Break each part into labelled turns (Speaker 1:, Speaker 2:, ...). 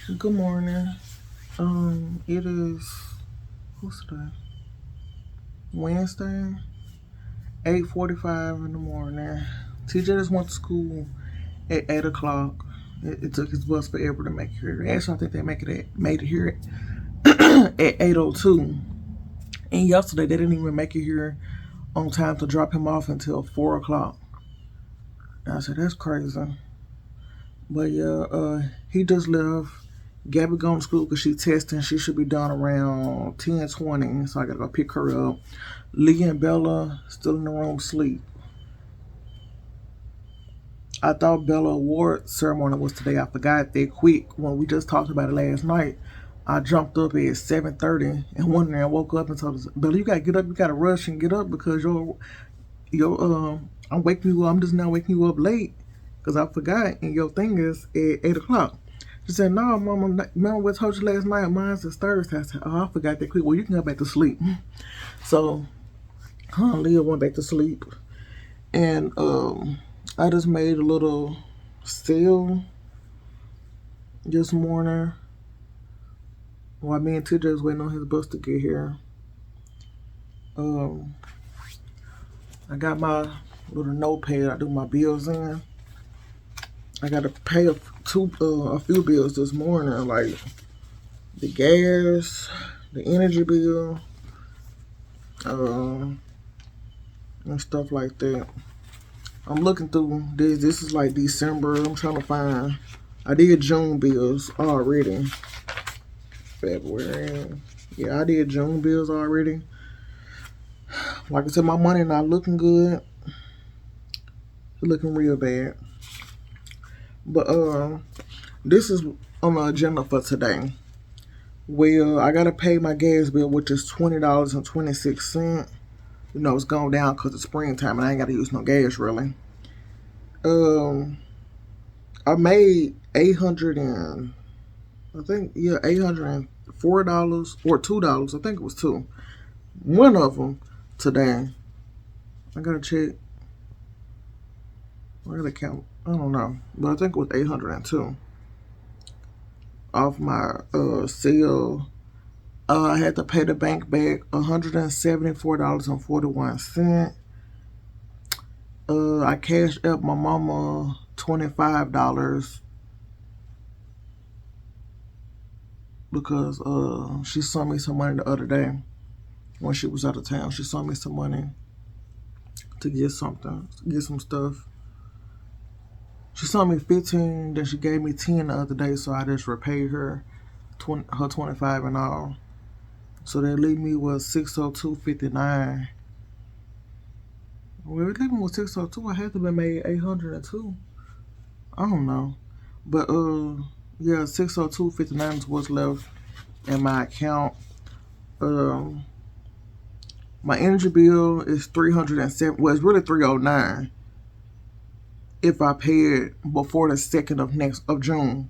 Speaker 1: Good morning. It is what's today? Wednesday, 8:45 in the morning. TJ just went to school at 8 o'clock. It took his bus forever to make it here. Actually, I think they made it here at 8:02. And yesterday they didn't even make it here on time to drop him off until 4 o'clock. And I said that's crazy. But yeah, he just left. Gabby going to school because she's testing. She should be done around 10:20. So I gotta go pick her up. Leah and Bella still in the room sleep. I thought Bella award ceremony was today. I forgot that quick when we just talked about it last night. I jumped up at 7:30 and one day I woke up and told us, Bella, you gotta get up. You gotta rush and get up because I'm waking you up. I'm just now waking you up late because I forgot and your thing is at 8 o'clock. She said, no, Mama, remember what I told you last night? Mine's is Thursday. I said, oh, I forgot that quick. Well, you can go back to sleep. So, Leah went back to sleep. And I just made a little sale this morning while me and TJ was waiting on his bus to get here. Um, I got my little notepad I do my bills in. I got to pay a few bills this morning, like the gas, the energy bill, and stuff like that. I'm looking through this. This is like December. I'm trying to find. I did June bills already. February. Yeah, I did June bills already. Like I said, my money not looking good. It's looking real bad. But this is on the agenda for today. Well, I gotta pay my gas bill, which is $20.26. You know, it's going down because it's springtime and I ain't gotta use no gas really. I made $804 or $2. I think it was two. One of them today. I gotta check. I gotta count. I don't know, but I think it was 802 off my sale. I had to pay the bank back $174.41. I cashed up my mama $25 because she sent me some money the other day when she was out of town. She sent me some money to get something, get some stuff. She sent me 15, then she gave me 10 the other day, so I just repaid her her 25 and all. So that leave me with 602.59. Well, it leave me with 602. I had to be made 802. I don't know, but yeah, 602.59 is what's left in my account. My energy bill is 307. Well, it's really 309 if I pay it before the 2nd of June.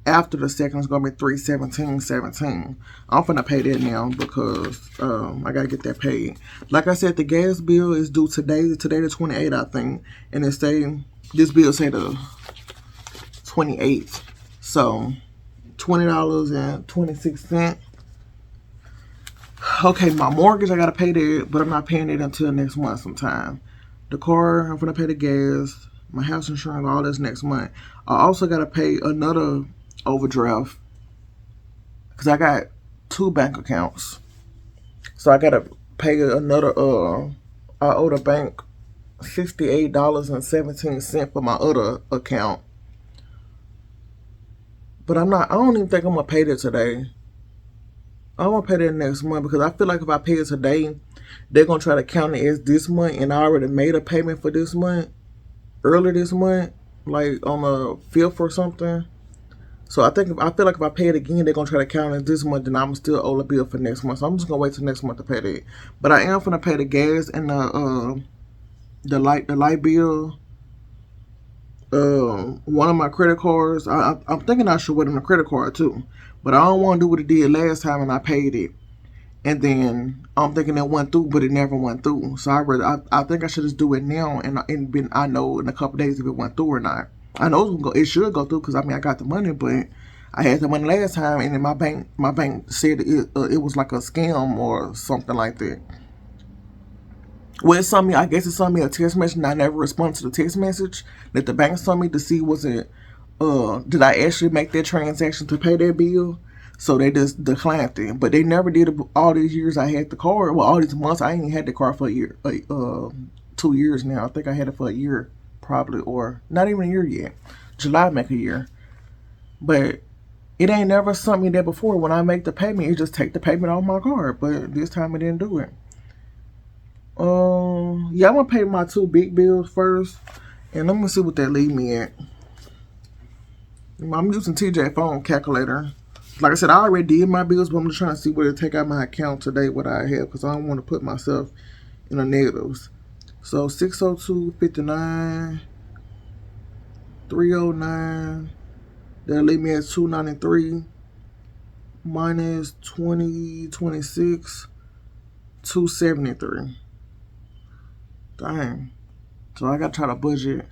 Speaker 1: After the 2nd, it's gonna be 317.17. I'm finna pay that now because I gotta get that paid. Like I said, the gas bill is due today. Today the 28th, I think, and this bill say the 28th. So $20.26. Okay, my mortgage I gotta pay that, but I'm not paying it until next month sometime. The car, I'm gonna pay the gas, my house insurance, all this next month. I also gotta pay another overdraft because I got two bank accounts. So I gotta pay another I owe the bank $68.17 for my other account. But I don't even think I'm gonna pay that today. I'm gonna pay that next month because I feel like if I pay it today, they're gonna try to count it as this month, and I already made a payment for this month earlier this month, like on the 5th or something. So I feel like if I pay it again, they're gonna try to count it as this month, and I'm still owe the bill for next month. So I'm just gonna wait till next month to pay that. But I am gonna pay the gas and the light bill. One of my credit cards. I'm thinking I should wait on the credit card too, but I don't want to do what it did last time and I paid it, and then I'm thinking it went through, but it never went through. So I think I should just do it now, and I know in a couple days if it went through or not. I know it should go through because I mean I got the money, but I had the money last time, and then my bank said it was like a scam or something like that. Well, it sent me, I guess it sent me a text message, and I never responded to the text message that the bank sent me to see was it, did I actually make that transaction to pay that bill? So they just declined it. But they never did it all these years I had the card. Well, all these months, I ain't had the card for a year, 2 years now. I think I had it for a year, probably, or not even a year yet. July make a year. But it ain't never sent me that before. When I make the payment, it just take the payment off my card. But this time it didn't do it. Yeah, I'm gonna pay my 2 big bills first, and I'm gonna see what that leave me at. I'm using TJ phone calculator. Like I said, I already did my bills, but I'm just trying to see what it take out my account today, what I have, because I don't want to put myself in the negatives. So 602.59, 309. That'll leave me at 293 minus 2026, 273. Dang. So I gotta try to budget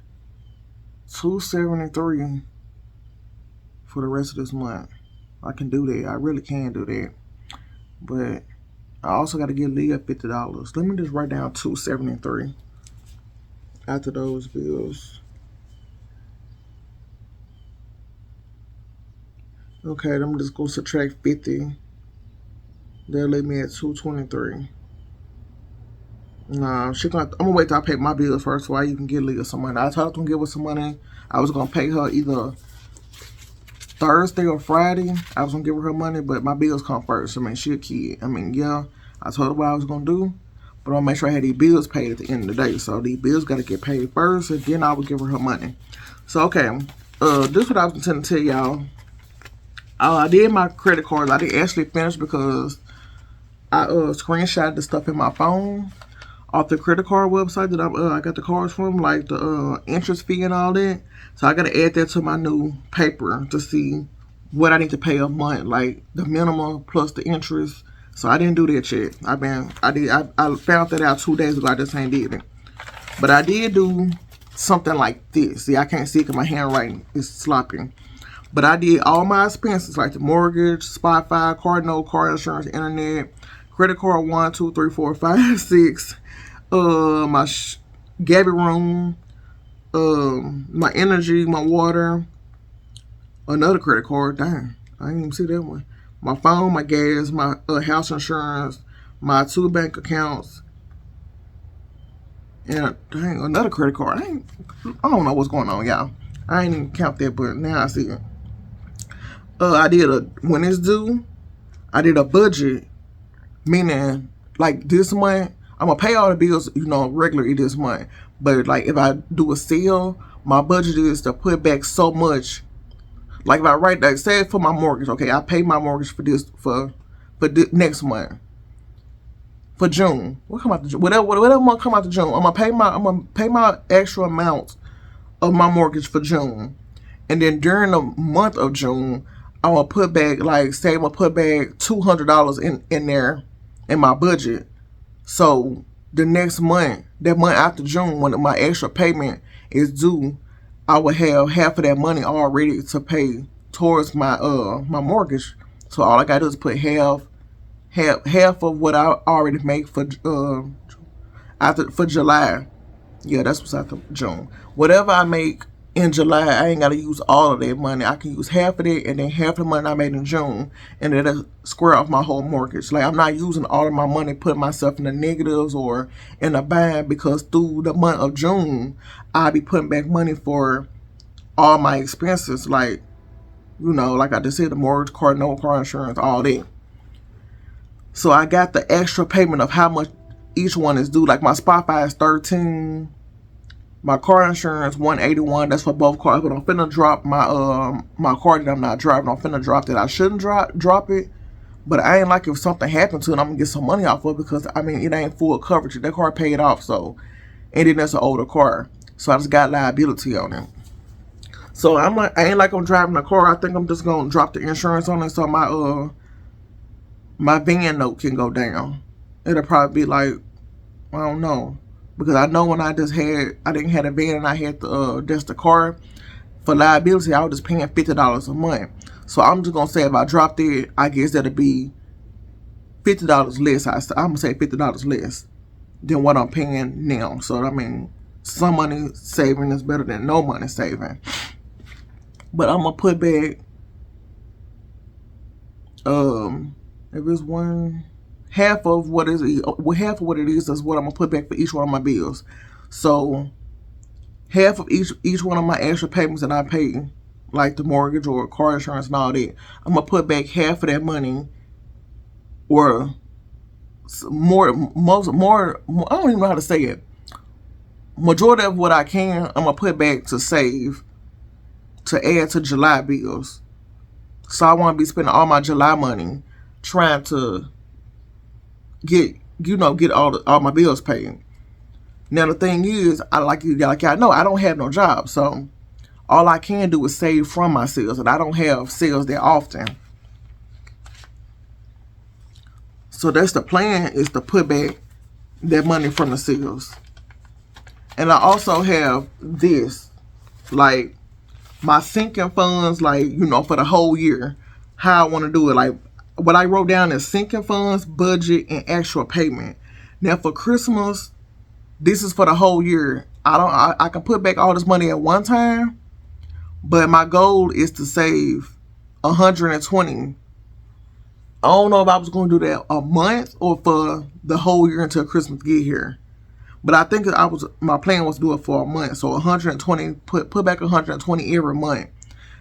Speaker 1: 273 for the rest of this month. I can do that. I really can do that. But I also gotta give Leah $50. Let me just write down 273 after those bills. Okay, let me just go subtract 50. That'll leave me at 223. Nah, I'm gonna wait till I pay my bills first so you can get Leah some money. I told her I was gonna give her some money. I was gonna pay her either Thursday or Friday. I was gonna give her money, but my bills come first. I mean, she a kid. I mean, yeah, I told her what I was gonna do, but I'll make sure I had these bills paid at the end of the day. So these bills gotta get paid first, and then I will give her money. So okay, this is what I was intending to tell y'all. I did my credit cards. I didn't actually finish because I screenshot the stuff in my phone off the credit card website that I got the cards from, like the interest fee and all that. So I gotta add that to my new paper to see what I need to pay a month, like the minimum plus the interest. So I didn't do that yet. I found that out 2 days ago. I just ain't did it. But I did do something like this. See, I can't see it because my handwriting is sloppy. But I did all my expenses, like the mortgage, Spotify, car note, car insurance, internet, credit card 1, 2, 3, 4, 5, 6. My Gabby room, my energy, my water, another credit card. Dang, I didn't even see that one. My phone, my gas, my house insurance, my 2 bank accounts, and dang, another credit card. I don't know what's going on, y'all. I ain't even count that, but now I see it. I did when it's due, I did a budget, meaning like this month, I'm gonna pay all the bills, regularly this month. But like if I do a sale, my budget is to put back so much. Like if I write, like say for my mortgage, okay, I pay my mortgage for next month. For June, what come out to June? Whatever month come out to June, I'm gonna pay my extra amount of my mortgage for June, and then during the month of June, I'm gonna put back, like say I'm gonna put back $200 in there in my budget. So the next month, that month after June, when my extra payment is due, I will have half of that money already to pay towards my my mortgage. So all I gotta do is put half of what I already make for July. Yeah, that's what's after June. Whatever I make in July, I ain't gotta use all of that money. I can use half of it, and then half of the money I made in June, and it'll square off my whole mortgage. Like I'm not using all of my money, putting myself in the negatives or in a bind, because through the month of June, I'll be putting back money for all my expenses, like like I just said, the mortgage, car note, car insurance, all that. So I got the extra payment of how much each one is due. Like my Spotify is $13. My car insurance $181. That's for both cars. But I'm finna drop my car that I'm not driving. I'm finna drop that. I shouldn't drop it. But I ain't like if something happened to it, I'm gonna get some money off of it, because I mean it ain't full coverage. That car paid off, so, and then that's an older car. So I just got liability on it. So I ain't like I'm driving a car. I think I'm just gonna drop the insurance on it so my van note can go down. It'll probably be like, I don't know. Because I know when I didn't have a van and I had that's the car, for liability, I was just paying $50 a month. So I'm just gonna say if I dropped it, I guess that'll be $50 less. I'm gonna say $50 less than what I'm paying now. So I mean, some money saving is better than no money saving. But I'm gonna put back if it's half of what it is what I'm gonna put back for each one of my bills. So half of each one of my extra payments that I pay, like the mortgage or car insurance and all that, I'm gonna put back half of that money, or more. I don't even know how to say it. Majority of what I can, I'm gonna put back to save, to add to July bills. So I want to be spending all my July money trying to get all my bills paid. Now the thing is, like y'all know, I don't have no job, so all I can do is save from my sales, and I don't have sales that often. So that's the plan, is to put back that money from the sales. And I also have this, like, my sinking funds, like, for the whole year, how I want to do it. Like, what I wrote down is sinking funds, budget, and actual payment. Now for Christmas, this is for the whole year. I can put back all this money at one time, but my goal is to save 120. I don't know if I was going to do that a month or for the whole year until Christmas get here. But I think my plan was to do it for a month. So 120, put back 120 every month.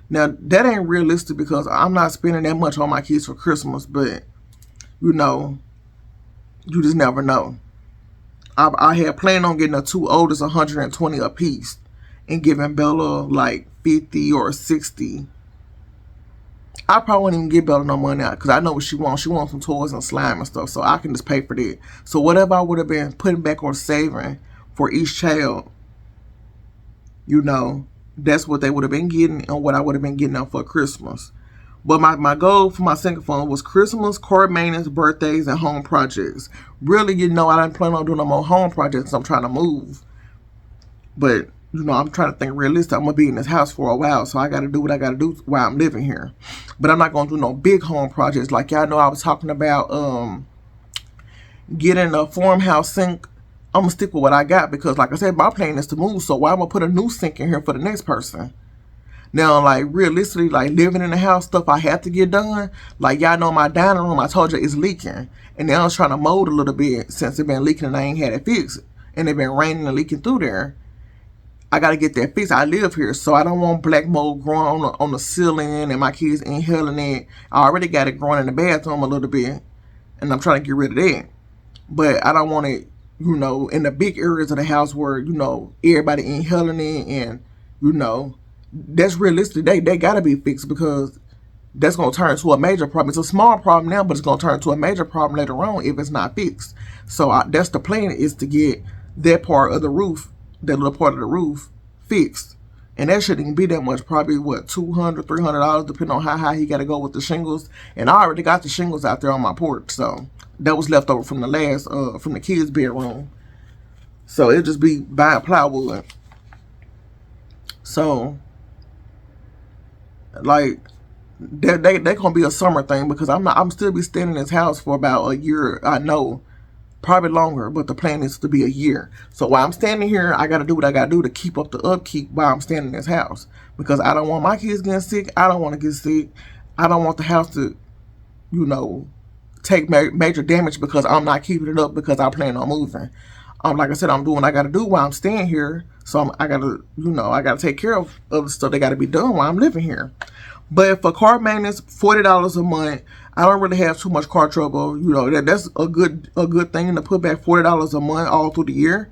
Speaker 1: Now, that ain't realistic because I'm not spending that much on my kids for Christmas. But, you just never know. I had planned on getting the two oldest 120 apiece and giving Bella like 50 or 60. I probably wouldn't even give Bella no money out because I know what she wants. She wants some toys and slime and stuff, so I can just pay for that. So whatever I would have been putting back or saving for each child, that's what they would have been getting and what I would have been getting out for Christmas. But my goal for my single fund was Christmas, car maintenance, birthdays, and home projects. Really, I didn't plan on doing no more home projects. I'm trying to move. But, I'm trying to think realistic. I'm going to be in this house for a while, so I got to do what I got to do while I'm living here. But I'm not going to do no big home projects. Like y'all know, I was talking about getting a farmhouse sink. I'm going to stick with what I got because, like I said, my plan is to move. So why am I going to put a new sink in here for the next person? Now, like, realistically, like, living in the house, stuff I have to get done. Like, y'all know my dining room, I told you, is leaking. And now I was trying to mold a little bit since it been leaking and I ain't had it fixed. And it been raining and leaking through there. I got to get that fixed. I live here, so I don't want black mold growing on the ceiling and my kids inhaling it. I already got it growing in the bathroom a little bit, and I'm trying to get rid of that. But I don't want it, in the big areas of the house where, everybody inhaling it and, that's realistic. They got to be fixed because that's going to turn into a major problem. It's a small problem now, but it's going to turn into a major problem later on if it's not fixed. So that's the plan, is to get that part of the roof, that little part of the roof, fixed. And that shouldn't even be that much. Probably, $200, $300, depending on how high he got to go with the shingles. And I already got the shingles out there on my porch. So that was left over from from the kids' bedroom. So it'll just be buying plywood. So, like, they gonna be a summer thing because I'm still be staying in this house for about a year. I know, probably longer, but the plan is to be a year. So while I'm standing here, I gotta do what I gotta do to keep up the upkeep while I'm standing in this house because I don't want my kids getting sick. I don't want to get sick. I don't want the house to, take major damage because I'm not keeping it up because I plan on moving. Like I said, I'm doing what I gotta do while I'm staying here. So I gotta, I gotta take care of the stuff that gotta be done while I'm living here. But for car maintenance, $40 a month. I don't really have too much car trouble. That's a good thing to put back $40 a month all through the year,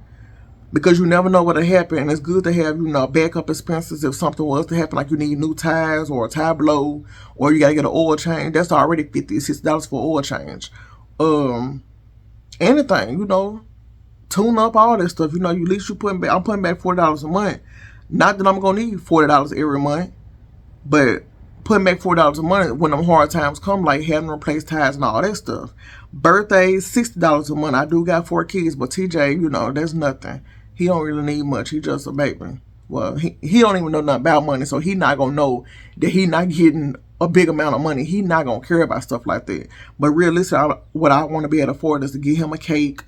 Speaker 1: because you never know what'll happen. And it's good to have backup expenses if something was to happen, like you need new tires or a tire blow, or you gotta get an oil change. That's already $50-$60 for oil change. Anything, tune up, all that stuff. At least I'm putting back $40 a month. Not that I'm gonna need $40 every month, but putting back $40 a month when them hard times come, like having to replace tires and all that stuff. Birthdays, $60 a month. I do got 4 kids, but TJ, that's nothing. He don't really need much. He just a baby. Well, he don't even know nothing about money, so he not gonna know that he not getting a big amount of money. He not gonna care about stuff like that. But realistically, what I want to be able to afford is to get him a cake,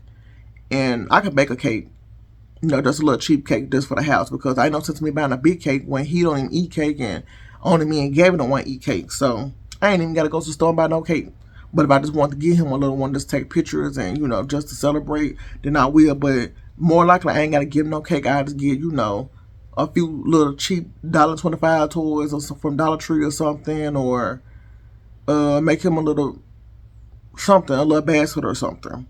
Speaker 1: and I can bake a cake. Just a little cheap cake just for the house, because I know since me buying a big cake when he don't even eat cake, and only me and Gavin don't want to eat cake. So I ain't even got to go to the store and buy no cake. But if I just want to give him a little one, just take pictures and, just to celebrate, then I will. But more likely, I ain't got to give him no cake. I just get, a few little cheap $1.25 toys or from Dollar Tree or something, or make him a little something, a little basket or something.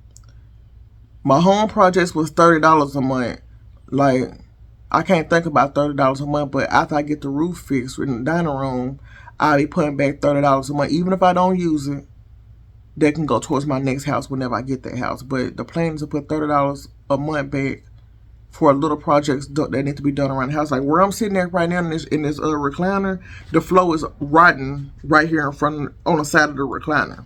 Speaker 1: My home projects was $30 a month. Like, I can't think about $30 a month, but after I get the roof fixed in the dining room, I'll be putting back $30 a month. Even if I don't use it, that can go towards my next house whenever I get that house. But the plan is to put $30 a month back for little projects that need to be done around the house. Like where I'm sitting at right now in this recliner, the floor is rotten right here in front on the side of the recliner.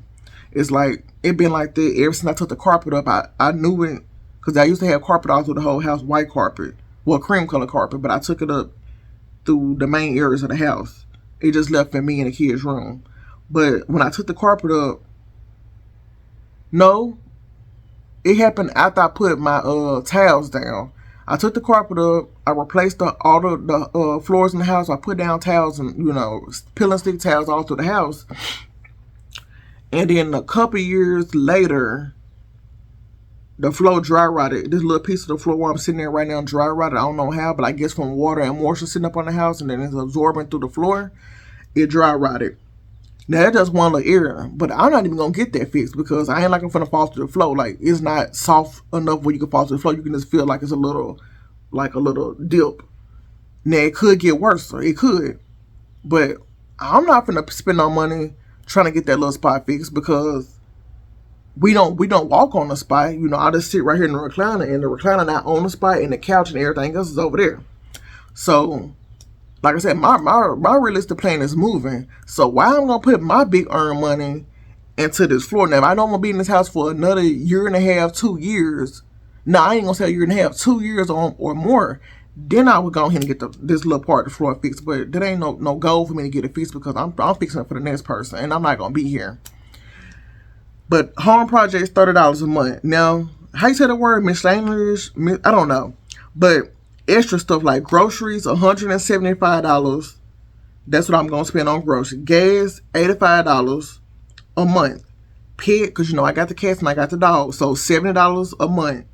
Speaker 1: It's like, it been like that ever since I took the carpet up. I knew it, because I used to have carpet all through the whole house, white carpet. Well, cream color carpet, but I took it up through the main areas of the house. It just left in me and the kids' room. But when I took the carpet up, no, it happened after I put my towels down. I took the carpet up, I replaced all the floors in the house. I put down towels and, peel and stick towels all through the house. And then a couple years later, the floor dry rotted. This little piece of the floor where I'm sitting there right now dry rotted. I don't know how, but I guess from water and moisture sitting up on the house, and then it's absorbing through the floor, it dry rotted. Now that's just one little area, but I'm not even gonna get that fixed, because I ain't like I'm finna fall through the floor. Like, it's not soft enough where you can fall through the floor. You can just feel like it's a little dip. Now it could get worse, it could, but I'm not finna spend no money trying to get that little spot fixed, because we don't walk on the spot. I just sit right here in the recliner, and the recliner not on the spot, and the couch and everything else is over there. So, like I said, my realistic plan is moving. So why I'm gonna put my big earned money into this floor? Now, if I know I'm gonna be in this house for another year and a half, 2 years. No, I ain't gonna say a year and a half, 2 years or more. Then I would go ahead and get this little part of the floor fixed. But that ain't no goal for me to get it fixed, because I'm fixing it for the next person, and I'm not gonna be here. But home projects, $30 a month. Now, how you say the word miscellaneous? I don't know. But extra stuff like groceries, $175. That's what I'm gonna spend on groceries. Gas, $85 a month. Pet, because I got the cats and I got the dog, so $70 a month.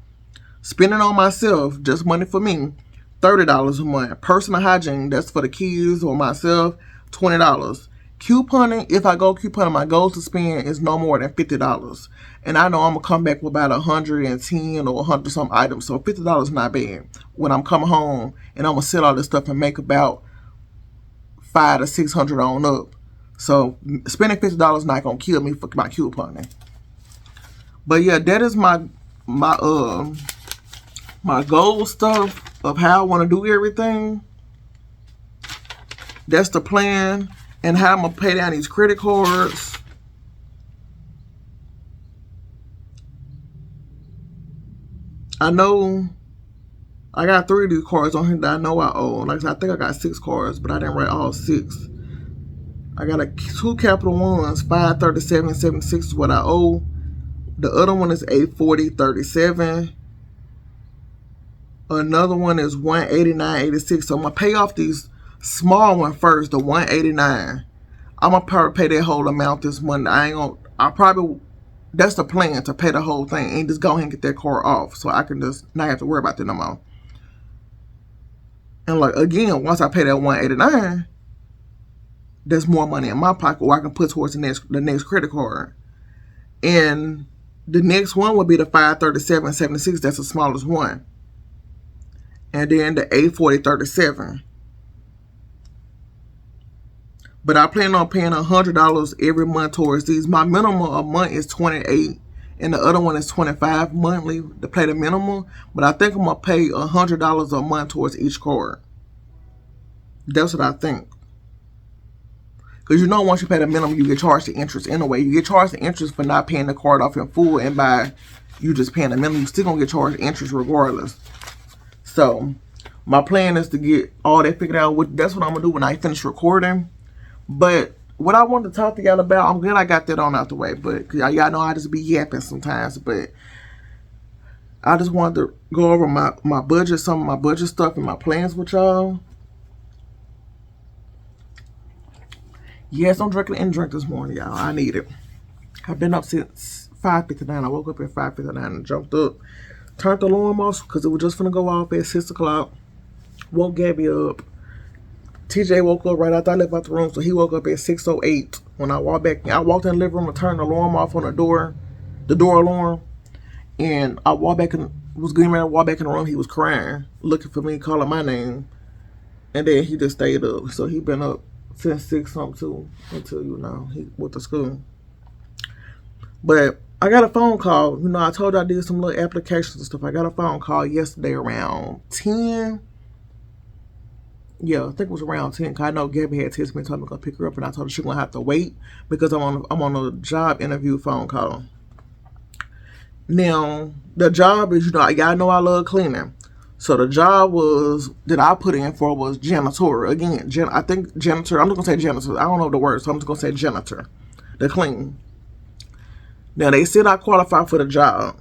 Speaker 1: Spending on myself, just money for me, $30 a month. Personal hygiene, that's for the kids or myself, $20. Couponing, if I go couponing, my goal to spend is no more than $50. And I know I'm going to come back with about 110 or 100 some items, so $50 is not bad. When I'm coming home and I'm going to sell all this stuff and make about $500 to $600 on up. So spending $50 is not going to kill me for my couponing. But yeah, that is my goal stuff of how I want to do everything. That's the plan. And how I'm going to pay down these credit cards. I know I got 3 of these cards on here that I know I owe. Like I said, I think I got 6 cards, but I didn't write all 6. I got 2 Capital Ones, $537.76 is what I owe. The other one is $840.37. Another one is $189.86. So I'm going to pay off these small one first, the $189. I'm gonna probably pay that whole amount this month. That's the plan, to pay the whole thing and just go ahead and get that car off, so I can just not have to worry about that no more. And like, again, once I pay that $189, there's more money in my pocket where I can put towards the next credit card. And the next one would be the $537.76. That's the smallest one. And then the $840.37. But I plan on paying $100 every month towards these. My minimum a month is $28, and the other one is $25 monthly to pay the minimum. But I think I'm gonna pay $100 a month towards each card. That's what I think. Because once you pay the minimum, you get charged the interest anyway. You get charged the interest for not paying the card off in full, and by you just paying the minimum, you still gonna get charged interest regardless. So My plan is to get all that figured out. That's what I'm gonna do when I finish recording. But what I wanted to talk to y'all about, I'm glad I got that on out the way. But y'all know I just be yapping sometimes. But I just wanted to go over my budget, some of my budget stuff and my plans with y'all. Yes, I'm drinking and drink this morning, y'all. I need it. I've been up since 5:59. I woke up at 5:59 and jumped up. Turned the alarm off because it was just gonna go off at 6 o'clock. Woke Gabby up. TJ woke up right after I left out the room, so he woke up at 6:08. When I walked back, I walked in the living room and turned the alarm off on the door alarm. And I walked back and was getting ready to walk back in the room. He was crying, looking for me, calling my name. And then he just stayed up. So he been up since 6 something too, until he went to school. But I got a phone call. I told you I did some little applications and stuff. I got a phone call yesterday around 10. Yeah, I think it was around 10. Cause I know Gabby had texted me and told me to go pick her up, and I told her she gonna have to wait because I'm on a job interview phone call. Now the job is, y'all know I love cleaning. So the job that I put in for was janitor. Again, I think janitor. I'm just gonna say janitor. I don't know the word, so I'm just gonna say janitor. To clean. Now they said I qualify for the job.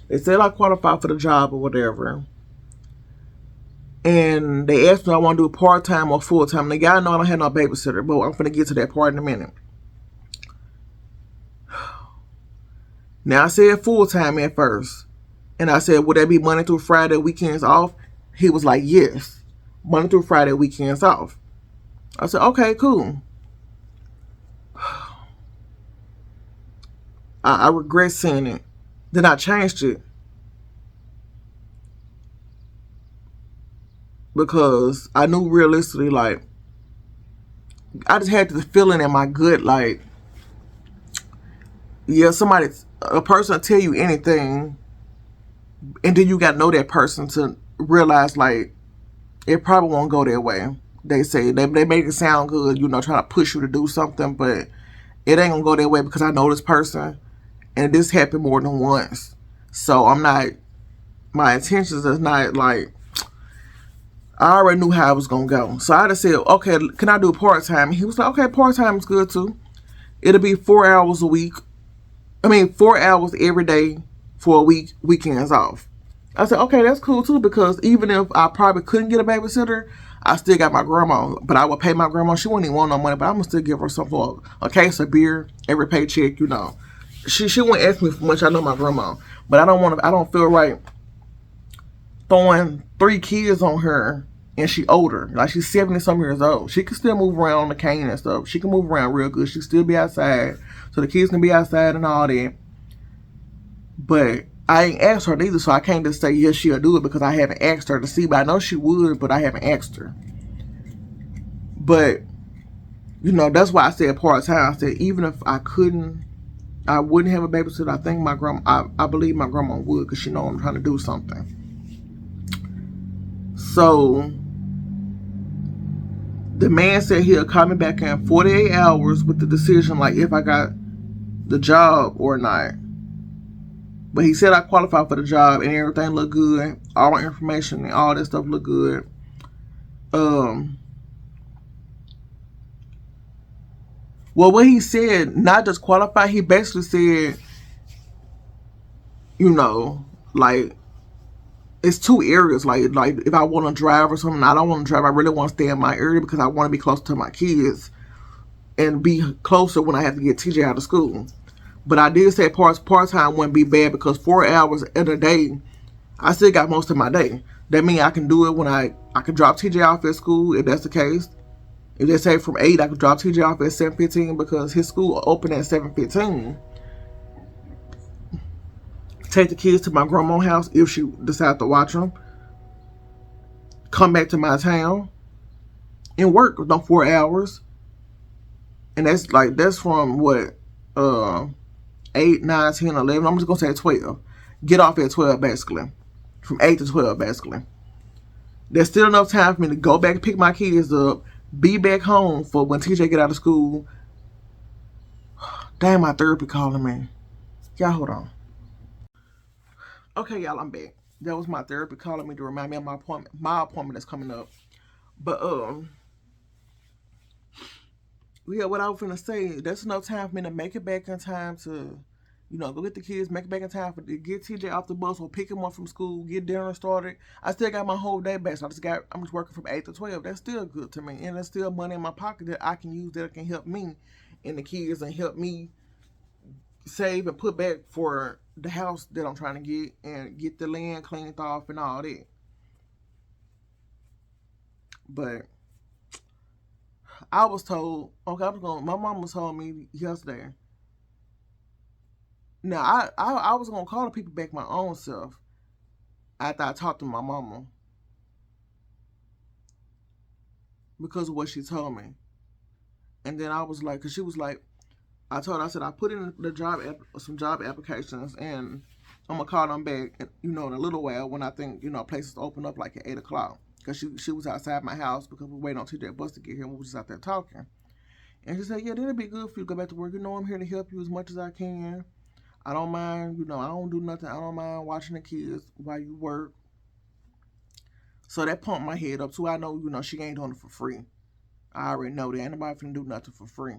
Speaker 1: They said I qualify for the job or whatever. And they asked me I want to do part-time or full-time. Now, y'all know I don't have no babysitter, but I'm finna get to that part in a minute. Now, I said full-time at first. And I said, would that be Monday through Friday, weekends off? He was like, yes. Monday through Friday, weekends off. I said, okay, cool. I regret saying it. Then I changed it. Because I knew realistically, like, I just had the feeling in my gut, like, yeah, a person tell you anything, and then you got to know that person to realize, like, it probably won't go their way. They say, they make it sound good, trying to push you to do something, but it ain't going to go their way because I know this person, and this happened more than once. So my intentions is not, like, I already knew how it was going to go. So I just said, okay, can I do part-time? He was like, okay, part-time is good too. It'll be 4 hours a week. 4 hours every day for a week, weekends off. I said, okay, that's cool too, because even if I probably couldn't get a babysitter, I still got my grandma. But I would pay my grandma. She wouldn't even want no money, but I'm going to still give her something for a case of beer every paycheck, She wouldn't ask me for much. I know my grandma. But I don't feel right throwing 3 kids on her, and she older. Like, she's 70-some years old. She can still move around on the cane and stuff. She can move around real good. She can still be outside. So the kids can be outside and all that. But I ain't asked her neither, so I can't just say, yes, she'll do it because I haven't asked her to see. But I know she would, but I haven't asked her. But, that's why I said part-time. I said, even if I wouldn't have a babysitter. I think I believe my grandma would, because she know I'm trying to do something. So the man said he'll call me back in 48 hours with the decision, like, if I got the job or not. But he said I qualified for the job and everything looked good. All my information and all that stuff looked good. Well, what he said, not just qualify, he basically said, like, it's 2 areas. Like if I want to drive or something, I don't want to drive. I really want to stay in my area because I want to be close to my kids and be closer when I have to get TJ out of school. But I did say part-time wouldn't be bad because 4 hours in a day, I still got most of my day. That means I can do it when I can drop TJ off at school, if that's the case. If they say from 8, I could drop TJ off at 7:15 because his school open at 7:15. Take the kids to my grandma's house if she decides to watch them. Come back to my town and work with 4 hours. And that's from what? 8, 9, 10, 11. I'm just going to say 12. Get off at 12 basically. From 8 to 12 basically. There's still enough time for me to go back and pick my kids up. Be back home for when TJ get out of school. Damn, my therapy calling me. Y'all hold on. Okay, y'all, I'm back. That was my therapy calling me to remind me of my appointment. My appointment that's coming up. But yeah, what I was gonna say, that's enough time for me to make it back in time to, go get the kids, make it back in time for to get TJ off the bus or pick him up from school, get dinner started. I still got my whole day back, so I'm just working from 8 to 12. That's still good to me, and there's still money in my pocket that I can use that can help me and the kids and help me save and put back for the house that I'm trying to get and get the land cleaned off and all that. But I was told, okay, my mom was told me yesterday. Now I was gonna call the people back my own self after I talked to my mama because of what she told me, and then I was like, cause she was like, I told her, I said I put in the some job applications, and I'm gonna call them back, in a little while when I think places open up like at 8 o'clock. Cause she was outside my house because we were waiting on TJ bus to get here. And we was just out there talking, and she said, yeah, that'd be good for you to go back to work. I'm here to help you as much as I can. I don't mind, I don't do nothing. I don't mind watching the kids while you work. So that pumped my head up too. I know, she ain't doing it for free. I already know that. Ain't nobody finna do nothing for free.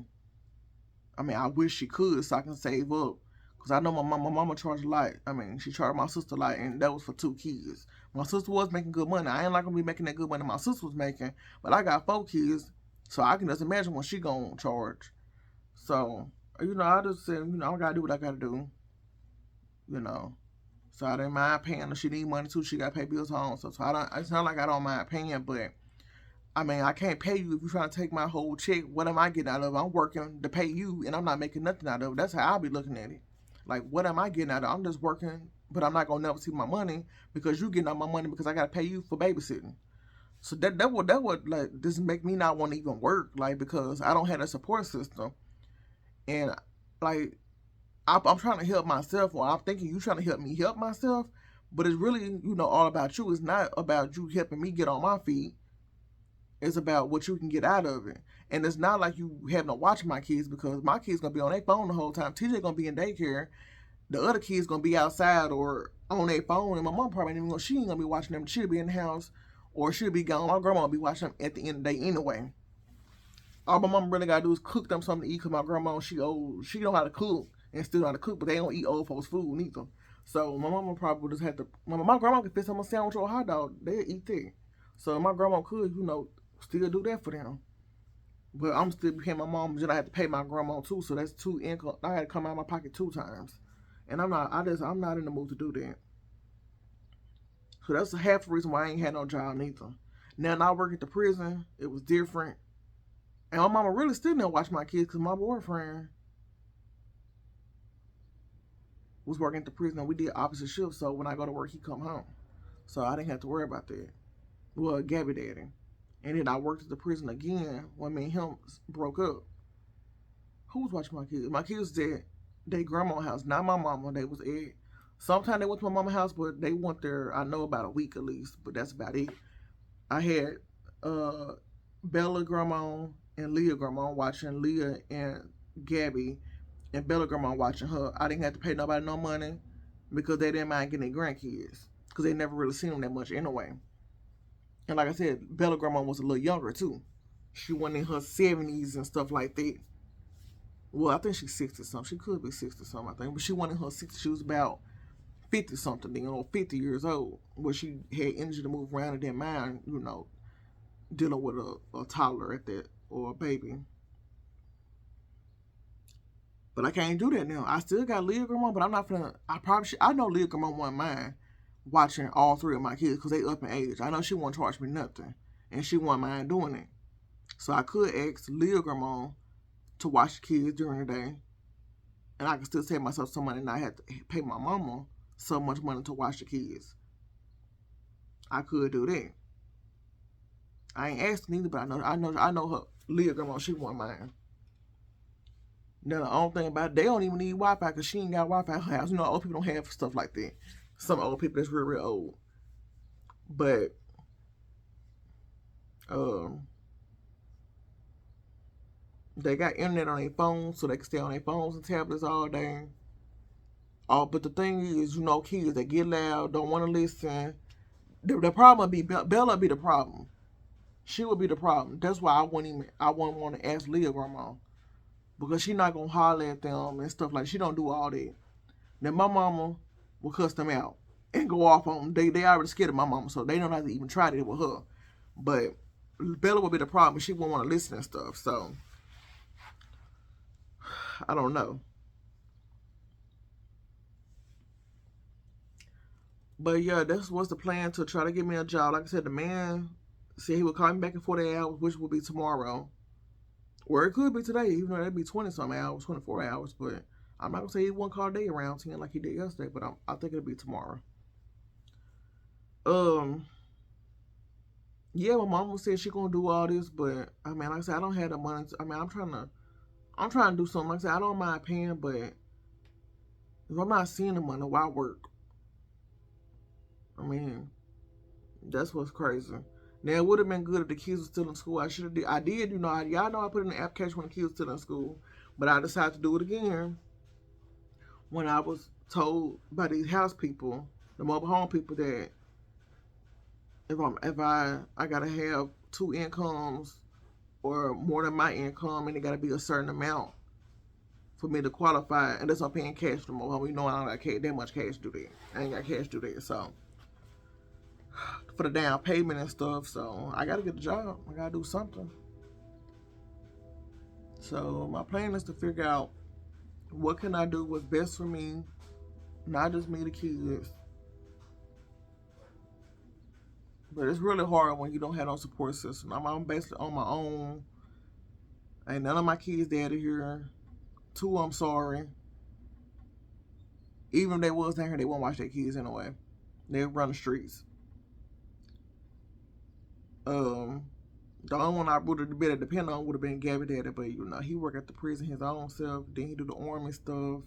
Speaker 1: I mean, I wish she could so I can save up. Because I know my mama charged a lot. I mean, she charged my sister a lot, and that was for 2 kids. My sister was making good money. I ain't like gonna be making that good money my sister was making. But I got 4 kids, so I can just imagine what she gonna charge. So, I just said, I gotta do what I gotta do. You know. So I didn't mind paying her. She need money too. She got to pay bills home. So I don't. It's not like I don't mind paying, but I mean I can't pay you if you're trying to take my whole check. What am I getting out of it? I'm working to pay you, and I'm not making nothing out of it. That's how I'll be looking at it. Like, what am I getting out of it? I'm just working, but I'm not gonna never see my money because you getting out my money because I gotta pay you for babysitting. So that would like this make me not want to even work, like, because I don't have a support system, and like I'm trying to help myself, or I'm thinking you trying to help me help myself, but it's really, all about you. It's not about you helping me get on my feet. It's about what you can get out of it. And it's not like you having to watch my kids because my kids gonna be on their phone the whole time. TJ gonna be in daycare. The other kids gonna be outside or on their phone, and my mom probably ain't even gonna, she ain't gonna be watching them. She'll be in the house or she'll be gone. My grandma will be watching them at the end of the day anyway. All my mom really gotta do is cook them something to eat because my grandma, she old. She know how to cook and still know how to cook, but they don't eat old folks' food neither. So my mama probably just had to. My grandma could fix them a sandwich or a hot dog. They'll eat that. So my grandma could, still do that for them. But I'm still paying my mom. Then I had to pay my grandma too. So that's 2 income. I had to come out of my pocket 2 times, and I'm not. I'm not in the mood to do that. So that's half the reason why I ain't had no job neither. Now I work at the prison. It was different. And my mama really still didn't watch my kids because my boyfriend was working at the prison. And we did opposite shifts, so when I go to work, he come home. So I didn't have to worry about that. Well, Gabby daddy. And then I worked at the prison again when me and him broke up. Who was watching my kids? My kids was at their grandma's house, not my mama. They was at. Sometimes they went to my mama's house, but they went there, I know, about a week at least. But that's about it. I had uh, Bella grandma and Leah grandma watching Leah and Gabby, and Bella grandma watching her. I didn't have to pay nobody no money because they didn't mind getting their grandkids because they never really seen them that much anyway. And like I said, Bella grandma was a little younger too. She went in her 70s and stuff like that. Well, I think she's 60 something. She could be 60 something, I think. But she went in her 60s. She was about 50 something then, or 50 years old, where she had energy to move around and didn't mind, dealing with a toddler at that or a baby. But I can't do that now. I still got Leah grandma, but I'm not finna. I know Leah grandma wouldn't mind watching all 3 of my kids because they up in age. I know she won't charge me nothing, and she wouldn't mind doing it. So I could ask Leah grandma to watch the kids during the day, and I could still save myself some money and not have to pay my mama so much money to watch the kids. I could do that. I ain't asking either, but I know her Leah grandma. She won't mind. Now the only thing about it, they don't even need Wi-Fi because she ain't got Wi-Fi in her house. Old people don't have stuff like that. Some old people that's real, real old. But they got internet on their phones, so they can stay on their phones and tablets all day. But the thing is, kids that get loud, don't want to listen. The problem would be Bella be the problem. She would be the problem. That's why I wouldn't want to ask Leah grandma, because she not gonna holler at them and stuff like that. She don't do all that. Then my mama will cuss them out and go off on them. They already scared of my mama, so they don't have to even try it with her. But Bella would be the problem. She won't want to listen and stuff. So I don't know. But yeah, that's what's the plan, to try to get me a job. Like I said, the man said he would call me back in 48 hours, which will be tomorrow. Or it could be today, even though it'd be 20 something hours, 24 hours. But I'm not gonna say he won't call a day around 10 like he did yesterday, but I think it'll be tomorrow. Um, yeah, my mama said she gonna do all this, but I mean, like I said, I don't have the money. I mean, I'm trying to do something. Like I said, I don't mind paying, but if I'm not seeing the money, why work? I mean, that's what's crazy. Now, it would have been good if the kids were still in school. I should have did. I did, y'all know I put in the application when the kids were still in school, but I decided to do it again when I was told by these house people, the mobile home people, that if I gotta have two incomes or more than my income, and it gotta be a certain amount for me to qualify, and that's I'm paying cash for mobile home. I don't got that much cash to do that. I ain't got cash to do that, so for the down payment and stuff. So I gotta get a job. I gotta do something. So my plan is to figure out what can I do what's best for me, not just me, the kids. But it's really hard when you don't have no support system. I'm basically on my own. Ain't none of my kids daddy here. Two, I'm sorry. Even if they was down here, they won't watch their kids anyway. They run the streets. The only one I would have been depend on would have been Gabby Daddy, but he worked at the prison his own self. Then he do the army stuff,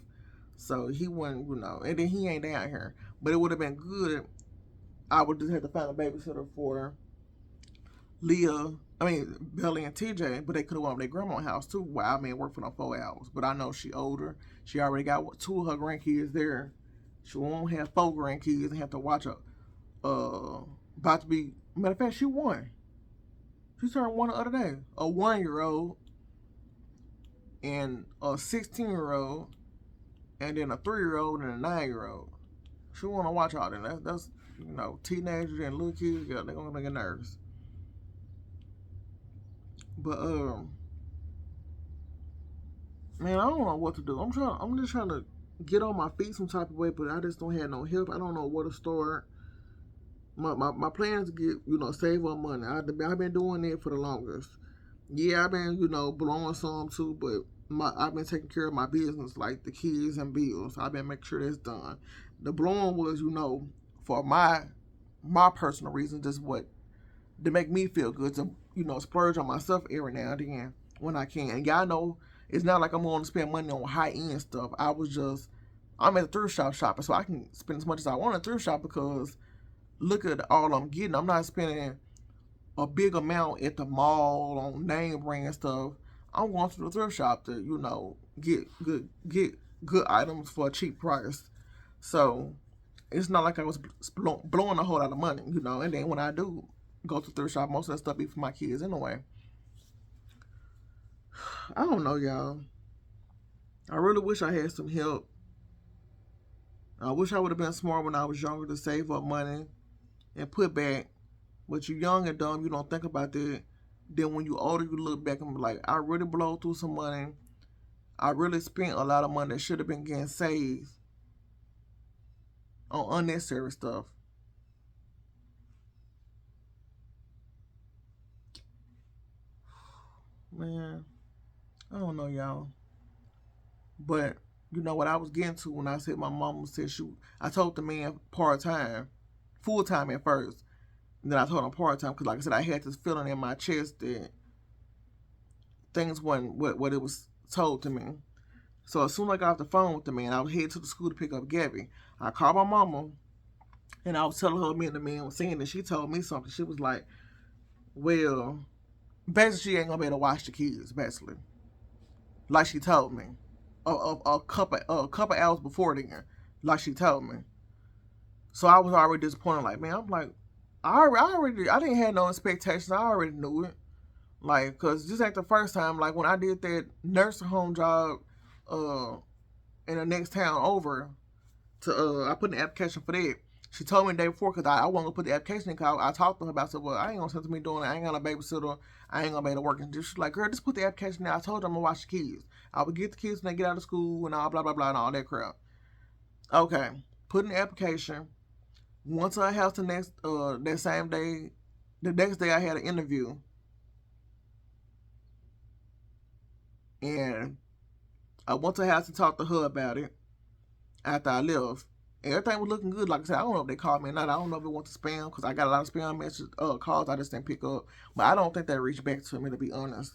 Speaker 1: so he wasn't, and then he ain't down here. But it would have been good. I would just have to find a babysitter for Leah. I mean Belly and TJ, but they could have went to their grandma's house too. While I work for them 4 hours. But I know she older. She already got two of her grandkids there. She won't have 4 grandkids and have to watch a about to be. Matter of fact, she won. She turned one the other day. A 1-year-old and a 16-year-old, and then a 3-year-old and a 9-year-old. She want to watch all that. That's teenagers and little kids. Yeah, they're gonna make her nervous. But man, I don't know what to do. I'm just trying to get on my feet some type of way, but I just don't have no help. I don't know where to start. My plan is to get, save up money. I've been doing it for the longest. Yeah, I've been, blowing some too, but I've been taking care of my business, like the kids and bills. I've been making sure that's done. The blowing was, for my personal reasons, just to make me feel good, to, splurge on myself every now and then when I can. And y'all know, it's not like I'm going to spend money on high-end stuff. I'm at the thrift shop shopping, so I can spend as much as I want at the thrift shop, because look at all I'm getting. I'm not spending a big amount at the mall on name brand stuff. I'm going to the thrift shop to, get good items for a cheap price. So it's not like I was blowing a whole lot of money, And then when I do go to the thrift shop, most of that stuff be for my kids anyway. I don't know, y'all. I really wish I had some help. I wish I would have been smart when I was younger to save up money and put back. But you young and dumb, you don't think about that. Then when you older, you look back and be like, I really blow through some money. I really spent a lot of money that should have been getting saved on unnecessary stuff. Man, I don't know, y'all. But what I was getting to when I said my mama said I told the man part-time, full-time at first. And then I told him part-time because, like I said, I had this feeling in my chest that things weren't what it was told to me. So as soon as I got off the phone with the man, I was headed to the school to pick up Gabby. I called my mama, and I was telling her me and the man was saying that. She told me something. She was like, well, basically she ain't going to be able to watch the kids, basically. Like she told me. A couple hours before then. like she told me. So I was already disappointed. Like, man, I'm like, I didn't have no expectations. I already knew it. Like, cause this ain't the first time. Like when I did that nursing home job, in the next town over, I put in the application for that. She told me the day before because I wasn't gonna put the application in. Cause I talked to her about it. Well, I ain't gonna send to me doing it. I ain't got a babysitter. I ain't gonna be able to work. And she's like, girl, just put the application in. I told her I'm gonna watch the kids. I would get the kids when they get out of school and all blah blah blah and all that crap. Okay, put in the application. Went to her house the next that same day. The next day I had an interview, and I went to her house and talked to her about it after I left. Everything was looking good. Like I said, I don't know if they called me or not. I don't know if it went to spam because I got a lot of spam messages, calls I just didn't pick up. But I don't think they reached back to me, to be honest.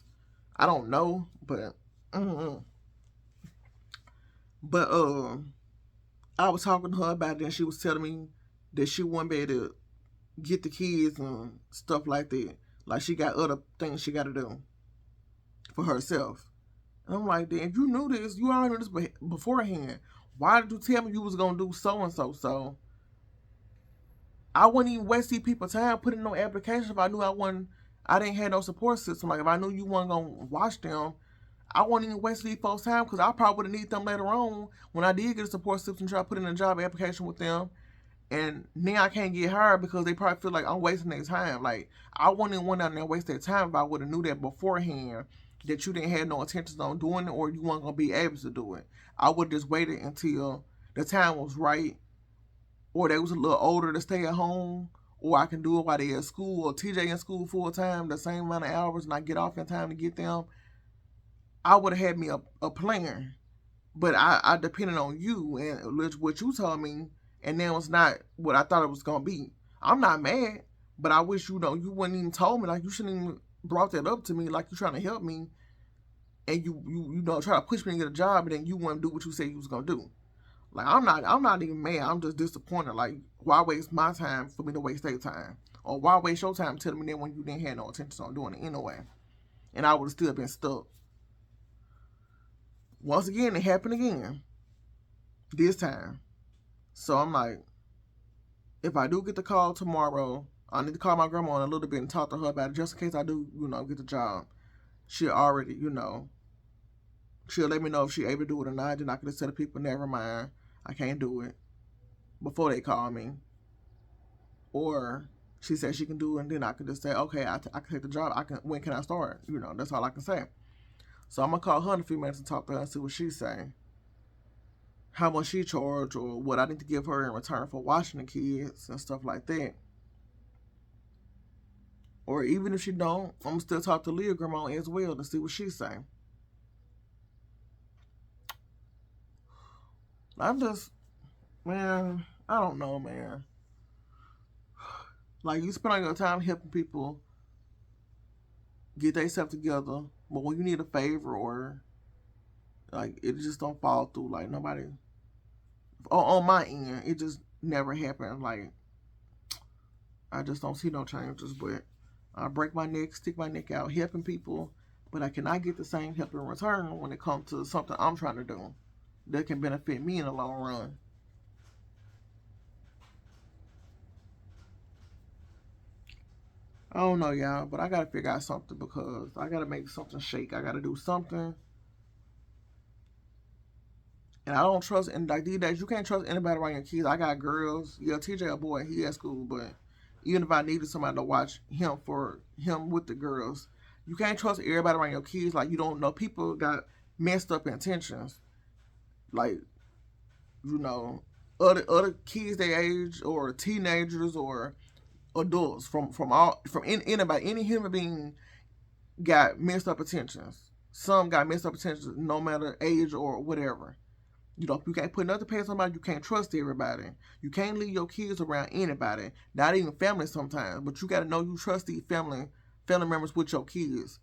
Speaker 1: I don't know, but but I was talking to her about it, and she was telling me that she wouldn't be able to get the kids and stuff like that. Like she got other things she got to do for herself. And I'm like, if you knew this, you already knew this beforehand. Why did you tell me you was gonna do so and so? So I wouldn't even waste these people's time putting no application if I knew I didn't have no support system. Like if I knew you weren't gonna watch them, I wouldn't even waste these folks' time because I probably would have need them later on when I did get a support system and try to put in a job application with them. And now I can't get hired because they probably feel like I'm wasting their time. Like I wouldn't even went out there and waste their time if I would have knew that beforehand that you didn't have no intentions on doing it or you weren't gonna be able to do it. I would have just waited until the time was right, or they was a little older to stay at home, or I can do it while they at school, or TJ in school full time, the same amount of hours, and I get off in time to get them. I would have had me a plan. But I depended on you and what you told me, and now it's not what I thought it was gonna be. I'm not mad, but I wish you wouldn't even told me. Like you shouldn't even brought that up to me. Like you trying to help me, and you try to push me to get a job, and then you wouldn't do what you said you was gonna do. Like I'm not even mad. I'm just disappointed. Like why waste my time for me to waste their time, or why waste your time telling me that when you didn't have no intention on doing it anyway, and I would have still been stuck. Once again, it happened again. This time. So I'm like, if I do get the call tomorrow, I need to call my grandma in a little bit and talk to her about it just in case I do, get the job. She'll already, she'll let me know if she's able to do it or not. Then I can just tell the people, never mind, I can't do it before they call me. Or she said she can do it, and then I can just say, okay, I can take the job. When can I start? That's all I can say. So I'm going to call her in a few minutes and talk to her and see what she's saying. How much she charge or what I need to give her in return for watching the kids and stuff like that. Or even if she don't, I'm going to still talk to Leah grandma as well to see what she's saying. I'm just, man, I don't know, man. Like, you spend all your time helping people get themselves together, but when you need a favor or, like, it just don't fall through. Like, nobody, on my end, it just never happened. Like, I just don't see no changes, but I break my neck, stick my neck out, helping people, but I cannot get the same help in return when it comes to something I'm trying to do that can benefit me in the long run. I don't know, y'all, but I gotta figure out something because I gotta make something shake. I gotta do something. And I don't trust, and like these days, you can't trust anybody around your kids. I got girls. Yeah, TJ a boy, he at school, but even if I needed somebody to watch him for him with the girls, you can't trust everybody around your kids. Like, you don't know. People got messed up intentions. Like, other kids their age or teenagers or adults anybody, any human being got messed up intentions. Some got messed up intentions no matter age or whatever. You can't put nothing past somebody. You can't trust everybody. You can't leave your kids around anybody, not even family sometimes. But you got to know you trust these family members with your kids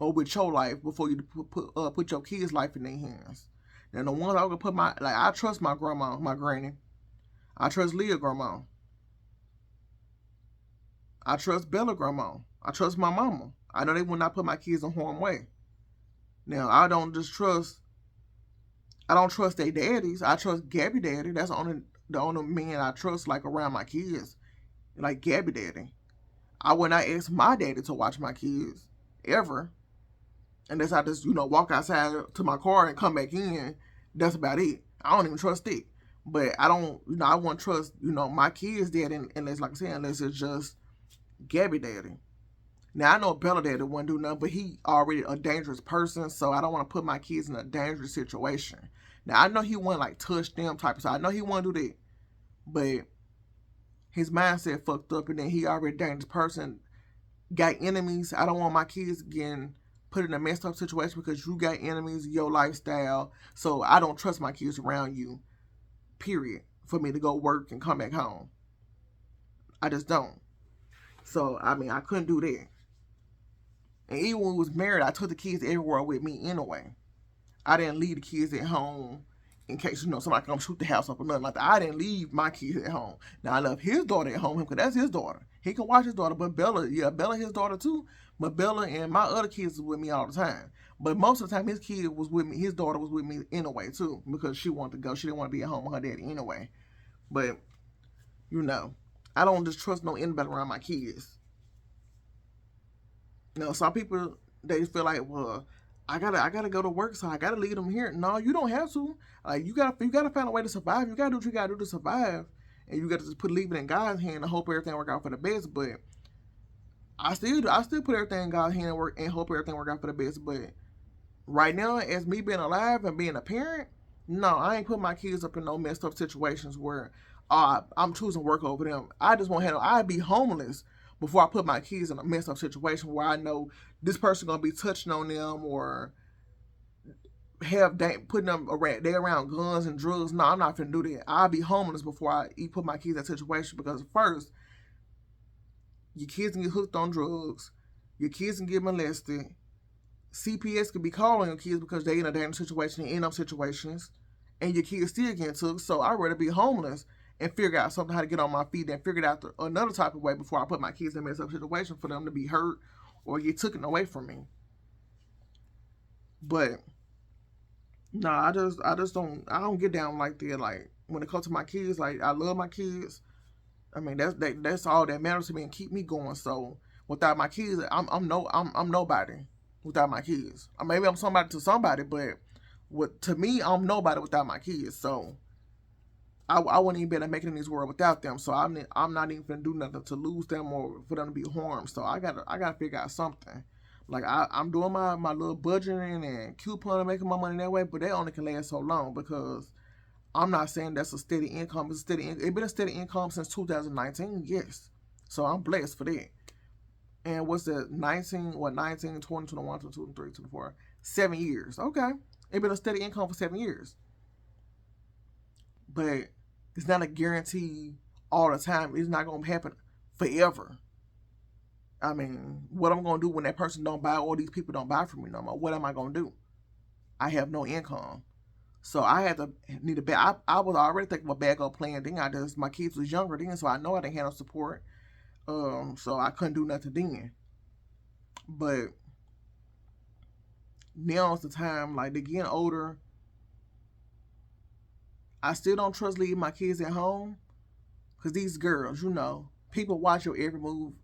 Speaker 1: or with your life before you put your kids' life in their hands. And the ones I would put I trust my grandma, my granny. I trust Leah grandma. I trust Bella grandma. I trust my mama. I know they will not put my kids in harm's way. Now, I don't just trust I don't trust their daddies. I trust Gabby daddy. That's the only man I trust like around my kids. Like Gabby daddy. I would not ask my daddy to watch my kids ever. Unless I just, walk outside to my car and come back in. That's about it. I don't even trust it. But I don't, I won't trust, my kids daddy unless, like I said, unless it's just Gabby daddy. Now I know Bella daddy wouldn't do nothing, but he already a dangerous person, so I don't want to put my kids in a dangerous situation. Now I know he wouldn't like touch them type of stuff. I know he wouldn't do that, but his mindset fucked up, and then he already a dangerous person, got enemies. I don't want my kids getting put in a messed up situation because you got enemies, your lifestyle. So I don't trust my kids around you. Period. For me to go work and come back home, I just don't. So I mean, I couldn't do that. And even when we was married, I took the kids everywhere with me anyway. I didn't leave the kids at home in case, somebody come shoot the house up or nothing like that. I didn't leave my kids at home. Now, I left his daughter at home because that's his daughter. He can watch his daughter, but Bella his daughter too. But Bella and my other kids was with me all the time. But most of the time, his kid was with me. His daughter was with me anyway too because she wanted to go. She didn't want to be at home with her daddy anyway. But, I don't just trust no anybody around my kids. Some people they feel like, well, I gotta go to work, so I gotta leave them here. No, you don't have to. Like you gotta find a way to survive. You gotta do what you gotta do to survive, and you gotta just leave it in God's hand and hope everything work out for the best. But I still put everything in God's hand and hope everything work out for the best. But right now, as me being alive and being a parent, no, I ain't put my kids up in no messed up situations where I'm choosing work over them. I just won't handle. I'd be homeless before I put my kids in a messed up situation where I know this person gonna be touching on them or putting them around they around guns and drugs. No, I'm not finna do that. I'll be homeless before I put my kids in that situation because first, your kids can get hooked on drugs, your kids can get molested, CPS could be calling your kids because they in a dangerous situation and end up situations, and your kids still getting took. So I'd rather be homeless and figure out something how to get on my feet and figure it out another type of way before I put my kids in a messed up situation for them to be hurt or get taken away from me. But no, I don't get down like that. Like when it comes to my kids, like I love my kids. I mean that's all that matters to me and keep me going. So without my kids, I'm nobody without my kids. Or maybe I'm somebody to somebody, but to me, I'm nobody without my kids. So I wouldn't even be able to make it in this world without them. So I'm not even gonna do nothing to lose them or for them to be harmed. So I gotta figure out something. Like I'm doing my little budgeting and couponing, making my money that way, but that only can last so long because I'm not saying that's a steady income. It's been a steady income since 2019, yes. So I'm blessed for that. And what's that? 19, 20, 21, 22, 23, 24, 7 years. Okay, it's been a steady income for 7 years, but it's not a guarantee all the time. It's not gonna happen forever. I mean, what I'm gonna do when that person don't buy or these people don't buy from me no more? What am I gonna do? I have no income. So I had to need a bag. I was already thinking of a backup plan. Then my kids was younger then, so I know I didn't have no support. So I couldn't do nothing then. But now's the time. Like they're getting older. I still don't trust leaving my kids at home because these girls, people watch your every move,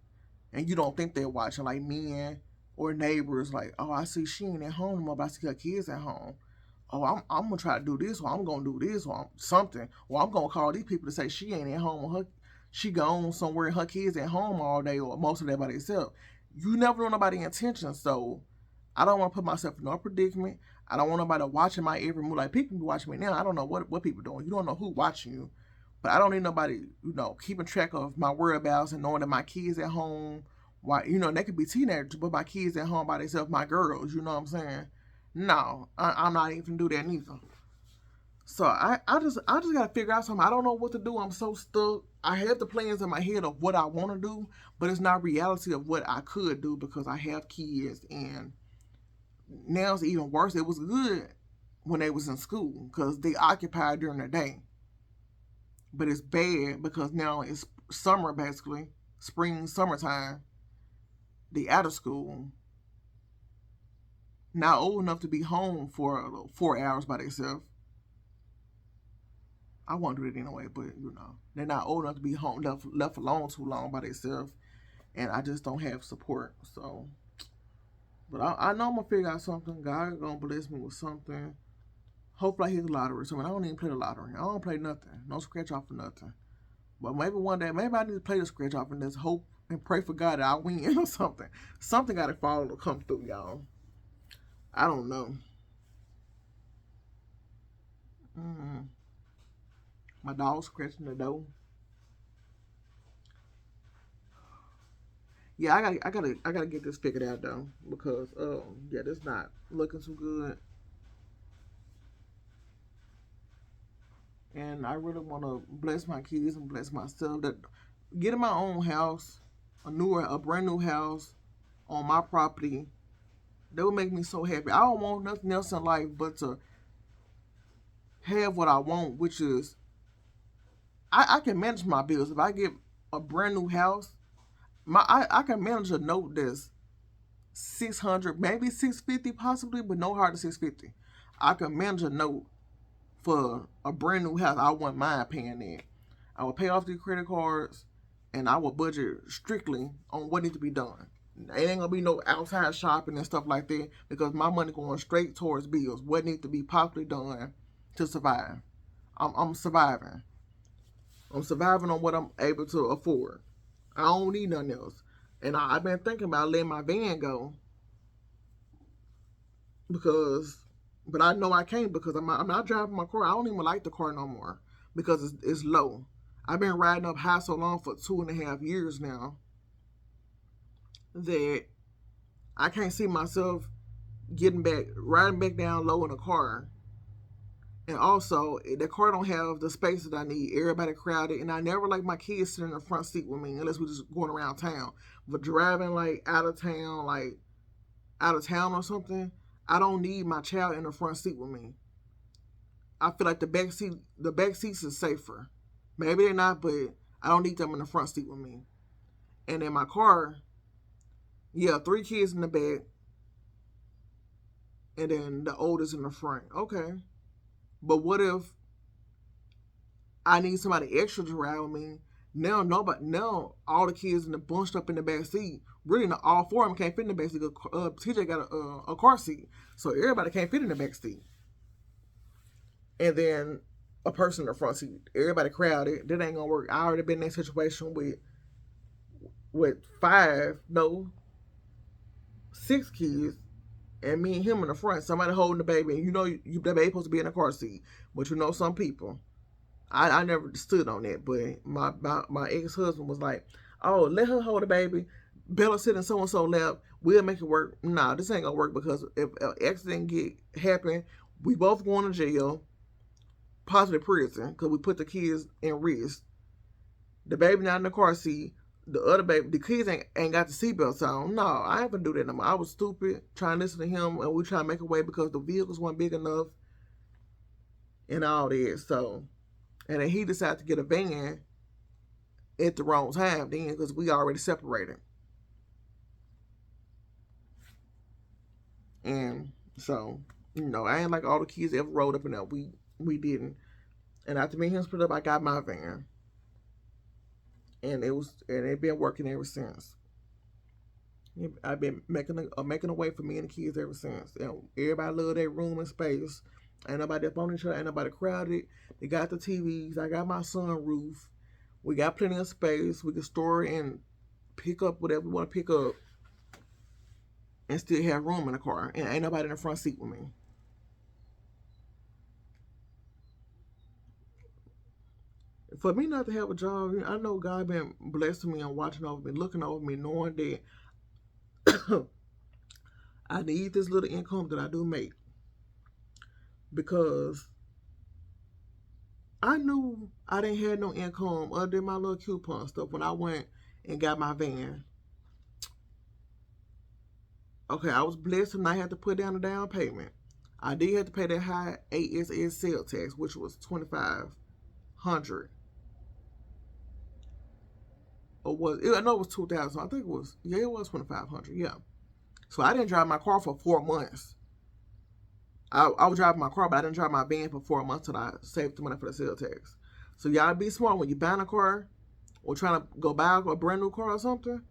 Speaker 1: and you don't think they're watching. Like men or neighbors, like, oh, I see she ain't at home no more, but I see her kids at home. Oh, I'm gonna try to do this, or I'm gonna do this, or something, or I'm gonna call these people to say she ain't at home, or she gone somewhere, and her kids at home all day, or most of that by themselves. You never know nobody's intentions, so I don't want to put myself in no predicament. I don't want nobody watching my every move. Like people be watching me now. I don't know what people doing. You don't know who watching you, but I don't need nobody, keeping track of my whereabouts and knowing that my kids at home. Why, they could be teenagers, but my kids at home by themselves, my girls. You know what I'm saying? No, I'm not even do that neither. So I just gotta figure out something. I don't know what to do. I'm so stuck. I have the plans in my head of what I want to do, but it's not reality of what I could do because I have kids, and now it's even worse. It was good when they was in school because they occupied during the day, but it's bad because now it's summer basically, spring, summertime. They out of school, not old enough to be home for 4 hours by themselves. I won't do it anyway, but you know, they're not old enough to be home left alone too long by themselves, and I just don't have support. So, but I know I'm gonna figure out something. God gonna bless me with something. Hopefully, I hit the lottery. So, I don't even play the lottery. I don't play nothing. No scratch off or nothing. But maybe one day, maybe I need to play the scratch off and just hope and pray for God that I win or something. Something got to fall to come through, y'all. I don't know. Mm. My dog scratching the door. Yeah, I gotta get this figured out though because yeah, this not looking too good, and I really want to bless my kids and bless myself that getting my own house, a brand new house on my property. That would make me so happy. I don't want nothing else in life but to have what I want, which is I can manage my bills. If I get a brand new house, I can manage a note that's 600, maybe 650 possibly, but no higher than 650. I can manage a note for a brand new house. I wouldn't mind paying that. I would pay off the credit cards and I would budget strictly on what needs to be done. It ain't gonna be no outside shopping and stuff like that because my money going straight towards bills. What needs to be possibly done to survive. I'm surviving. I'm surviving on what I'm able to afford. I don't need nothing else. And I've been thinking about letting my van go because, but I know I can't because I'm not driving my car. I don't even like the car no more because it's low. I've been riding up high so long for 2.5 years now that I can't see myself riding back down low in a car. And also, the car don't have the space that I need. Everybody crowded, and I never like my kids sitting in the front seat with me unless we're just going around town. But driving like out of town or something, I don't need my child in the front seat with me. I feel like the back seats is safer. Maybe they're not, but I don't need them in the front seat with me. And in my car, yeah, 3 kids in the back, and then the oldest in the front. Okay, but what if I need somebody extra to ride with me? Now all the kids in the bunched up in the back seat. Really, not all four of them can't fit in the back seat. TJ got a car seat, so everybody can't fit in the back seat. And then a person in the front seat. Everybody crowded. That ain't gonna work. I already been in that situation with 6 kids, and me and him in the front. Somebody holding the baby, and the baby supposed to be in a car seat. But some people. I never stood on that, but my ex husband was like, "Oh, let her hold the baby. Bella sit in so and so lap. We'll make it work." Nah, this ain't gonna work because if an accident happen, we both going to jail, possibly prison, because we put the kids in risk. The baby not in the car seat. The other baby, the kids ain't got the seatbelts on. No, I ain't gonna do that no more. I was stupid trying to listen to him, and we trying to make a way because the vehicles weren't big enough and all that. So. And then he decided to get a van at the wrong time then because we already separated. And so, I ain't like all the kids ever rolled up in there. We didn't. And after me and him split up, I got my van. And it been working ever since. I've been making a way for me and the kids ever since. And everybody love their room and space. Ain't nobody up on each other. Ain't nobody crowded. They got the TVs. I got my sunroof. We got plenty of space. We can store and pick up whatever we want to pick up and still have room in the car. And ain't nobody in the front seat with me. For me not to have a job, I know God been blessing me and watching over me, looking over me, knowing that I need this little income that I do make. Because I knew I didn't have no income other than my little coupon stuff when I went and got my van. Okay, I was blessed and I had to put down a down payment. I did have to pay that high ASS sales tax, which was $2,500. I know it was 2,000. I think it was $2,500. Yeah. So I didn't drive my car for 4 months. I was driving my car, but I didn't drive my van for 4 months till I saved the money for the sales tax. So y'all be smart when you buying a car or trying to go buy a brand new car or something.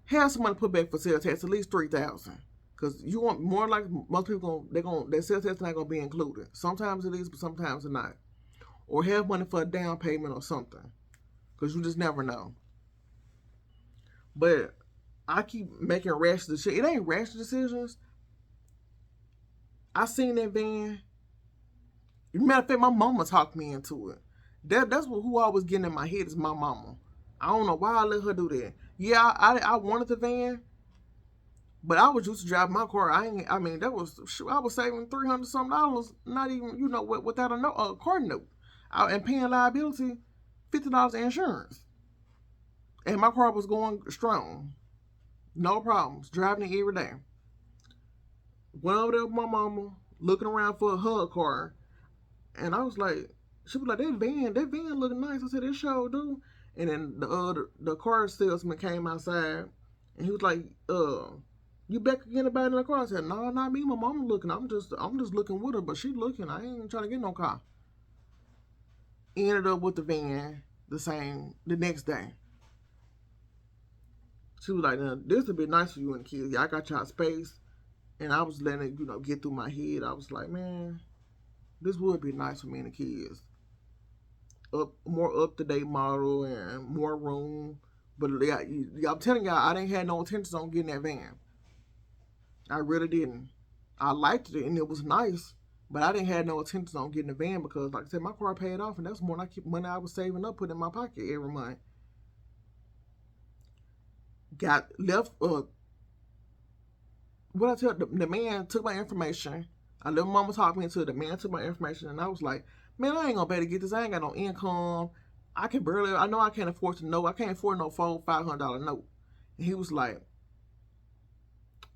Speaker 1: Have some money put back for sales tax, at least $3,000. Cause you want more like most people their sales tax not gonna be included. Sometimes it is, but sometimes it's not. Or have money for a down payment or something. Cause you just never know. But I keep making rash decisions. It ain't rash decisions. I seen that van. Matter of fact, my mama talked me into it. That's who I was getting in my head is my mama. I don't know why I let her do that. Yeah, I wanted the van, but I was used to drive my car. I mean, I was saving $300 something, not even without a car note, and paying liability, $50 insurance, and my car was going strong, no problems, driving it every day. Went over there with my mama, looking around for her car, and I was like, she was like, that van looking nice. I said, it sure do. And then the car salesman came outside, and he was like, you back again about in the car? I said, no, not me. My mama looking. I'm just looking with her, but she looking. I ain't trying to get no car. Ended up with the van the next day. She was like, this would be nice for you and the kids. Yeah, I got y'all space. And I was letting it, get through my head. I was like, man, this would be nice for me and the kids. More up to date model and more room. But yeah, I'm telling y'all, I didn't have no intentions on getting that van. I really didn't. I liked it and it was nice, but I didn't have no intentions on getting a van because, like I said, my car paid off, and that's more than money I was saving up, putting in my pocket every month. Got left. What I tell the man took my information. I let my mama talk me into it. The man took my information, and I was like, man, I ain't gonna be able to get this. I ain't got no income. I know I can't afford to know. I can't afford no $400-$500 note. And he was like,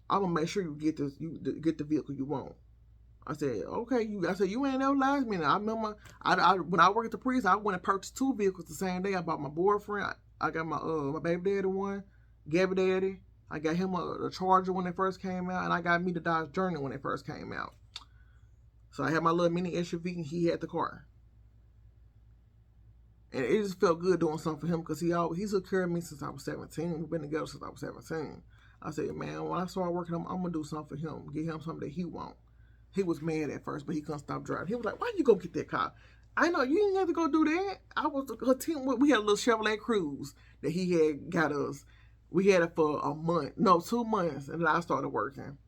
Speaker 1: I'm gonna make sure you get this. You get the vehicle you want. I said, okay. I said, you ain't never lied to me. I remember, when I worked at the priest, I went and purchased 2 vehicles the same day. I bought my boyfriend. I got my baby daddy one, Gabby daddy. I got him a Charger when it first came out, and I got me the Dodge Journey when it first came out. So I had my little mini SUV, and he had the car. And it just felt good doing something for him because he took care of me since I was 17. We've been together since I was 17. I said, man, when I start working, I'm going to do something for him, get him something that he wants. He was mad at first, but he couldn't stop driving. He was like, why you go get that car? I know, you didn't have to go do that. We had a little Chevrolet Cruze that he had got us. We had it for 2 months, and then I started working.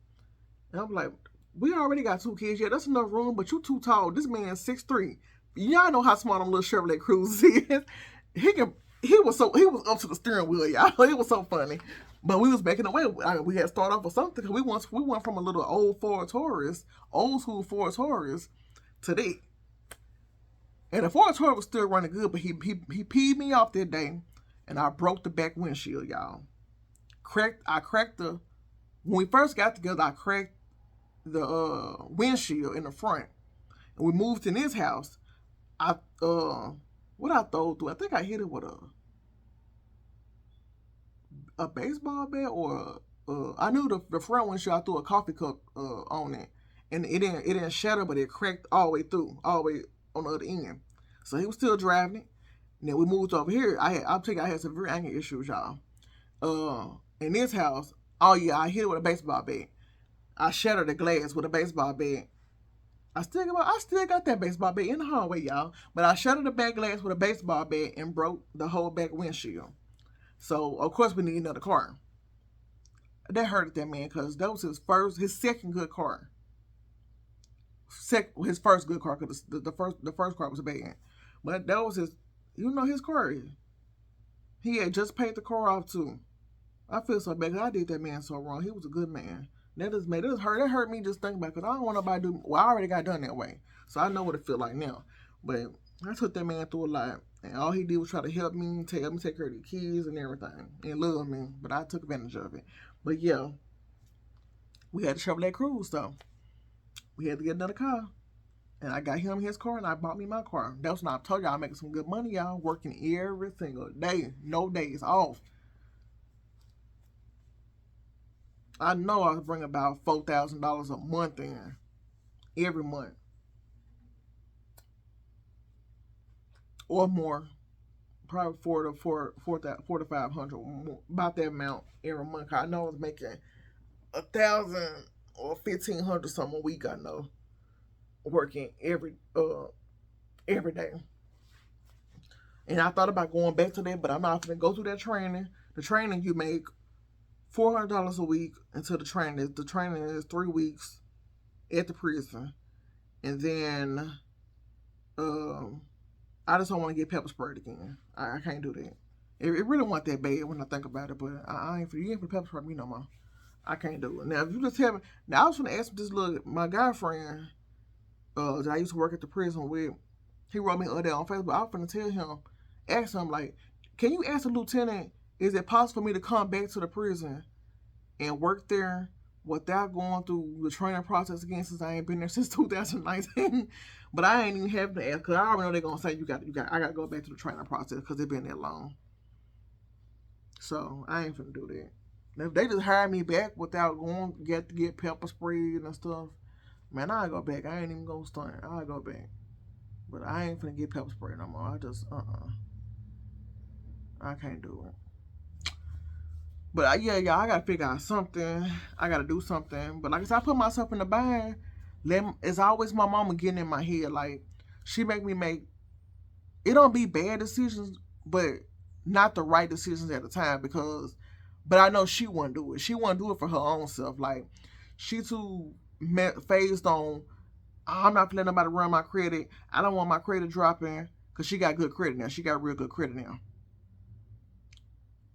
Speaker 1: And I'm like, we already got 2 kids. Yeah, that's enough room, but you too tall. This man's 6'3". Y'all know how small them little Chevrolet Cruzes is. He was up to the steering wheel, y'all. It was so funny. But we was making away. We had to start off with something because we went from a little old school Ford Taurus, to that. And the Ford Taurus was still running good, but he peed me off that day, and I broke the back windshield, y'all. I cracked when we first got together, I cracked the windshield in the front. And we moved in his house. What I throw through, I think I hit it with a baseball bat, or I knew the front windshield, I threw a coffee cup on it, and it didn't shatter, but it cracked all the way through, all the way on the other end. So he was still driving it. And then we moved over here. I had severe anger issues, y'all. In this house, I hit it with a baseball bat. I shattered the glass with a baseball bat. I still got that baseball bat in the hallway, y'all. But I shattered the back glass with a baseball bat and broke the whole back windshield. So, of course, we need another car. That hurted that man because that was his second good car. His first good car, because the first car was bad. But that was his car. He had just paid the car off too. I feel so bad because I did that man so wrong. He was a good man. That hurt me just thinking about it because I don't want nobody to do. Well, I already got done that way, so I know what it feel like now. But I took that man through a lot, and all he did was try to help me take care of the kids and everything, and love me. But I took advantage of it. But yeah, we had a Chevrolet Cruze though. We had to get another car, and I got him his car, and I bought me my car. That's when I told y'all I'm making some good money, y'all, working every single day, no days off. I know I bring about $4,000 a month in every month or more. Probably four to 500, about that amount every month. I know I was making 1,000 or 1,500 something a week. I know working every day. And I thought about going back to that, but I'm not gonna go through that training. The training you make $400 a week until the training. The training is 3 weeks at the prison, and then I just don't want to get pepper sprayed again. I can't do that. It really wasn't that bad when I think about it, but I ain't for you ain't for the pepper spray me no more. I can't do it. Now if you just tell me, now I was gonna ask this little my guy friend that I used to work at the prison with. He wrote me the other day on Facebook. I was gonna tell him, ask him like, can you ask the lieutenant, is it possible for me to come back to the prison and work there without going through the training process again, since I ain't been there since 2019. But I ain't even having to ask, because I already know they're going to say, I got to go back to the training process because it's been that long. So I ain't finna do that. Now, if they just hire me back without going to get pepper sprayed and stuff, man, I'll go back. I ain't even going to stunt. I'll go back. But I ain't finna get pepper sprayed no more. I just, I can't do it. But yeah, I gotta figure out something. I gotta do something. But like I said, I put myself in the bind. It's always my mama getting in my head. Like, she make me make, it don't be bad decisions, but not the right decisions at the time, but I know she wouldn't do it. She wouldn't do it for her own self. Like, she too phased on, I'm not letting nobody run my credit. I don't want my credit dropping, because she got good credit now. She got real good credit now.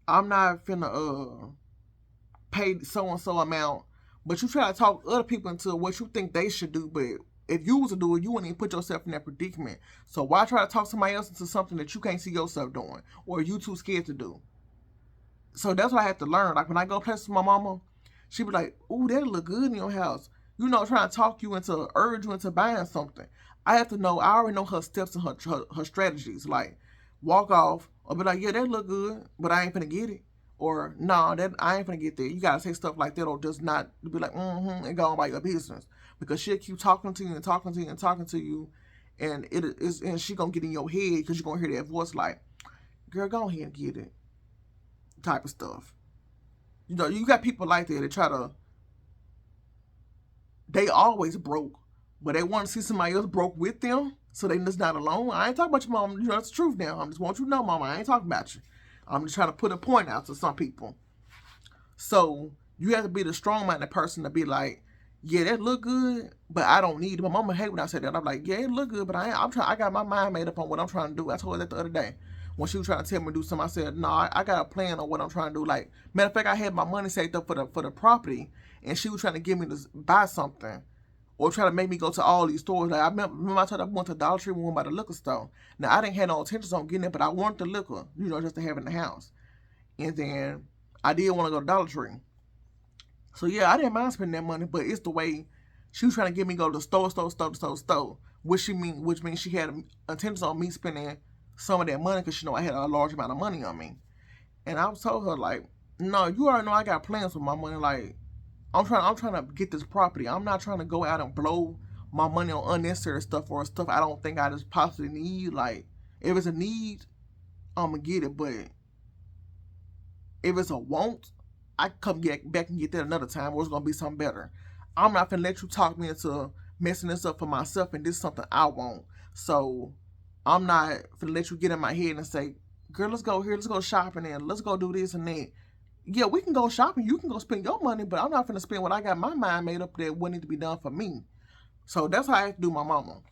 Speaker 1: I'm not finna pay so and so amount, but you try to talk other people into what you think they should do. But if you was to do it, you wouldn't even put yourself in that predicament. So why try to talk somebody else into something that you can't see yourself doing, or you too scared to do? So that's what I have to learn. Like when I go places with my mama, she be like, "Ooh, that look good in your house." You know, trying to talk you into, urge you into buying something. I have to know. I already know her steps and her strategies. Like, walk off or be like, "Yeah, that look good, but I ain't finna get it." Or, "No, that I ain't finna get that." You gotta say stuff like that, or just not be like, and go on about your business, because she'll keep talking to you and talking to you and talking to you, and and she gonna get in your head because you're gonna hear that voice like, "Girl, go ahead and get it," type of stuff. You know, you got people like that try to. They always broke, but they want to see somebody else broke with them, so they just not alone. I ain't talking about your mom. You know, that's the truth now. I just want you to know, mama, I ain't talking about you. I'm just trying to put a point out to some people. So you have to be the strong-minded person to be like, yeah, that look good, but I don't need it. My mama hate when I say that. I'm like, yeah, it look good, but I got my mind made up on what I'm trying to do. I told her that the other day when she was trying to tell me to do something. I said, no, I got a plan on what I'm trying to do. Like, matter of fact, I had my money saved up for the property, and she was trying to get me to buy something, or try to make me go to all these stores. Like, I remember I told her I went to Dollar Tree, we went by the liquor store. Now, I didn't have no intentions on getting it, but I wanted the liquor, you know, just to have in the house. And then I did want to go to Dollar Tree. So, yeah, I didn't mind spending that money, but it's the way she was trying to get me to go to store, which means she had intentions on me spending some of that money because she know I had a large amount of money on me. And I was told her, like, no, you already know I got plans with my money. Like, I'm trying to get this property. I'm not trying to go out and blow my money on unnecessary stuff or stuff I don't think I just possibly need. Like, if it's a need, I'm gonna get it. But if it's a want, I can come back and get that another time where it's gonna be something better. I'm not gonna let you talk me into messing this up for myself, and this is something I want. So I'm not gonna let you get in my head and say, girl, let's go here, let's go shopping, and let's go do this and that. Yeah, we can go shopping, you can go spend your money, but I'm not gonna spend what I got my mind made up that what needs to be done for me. So that's how I have to do my mama.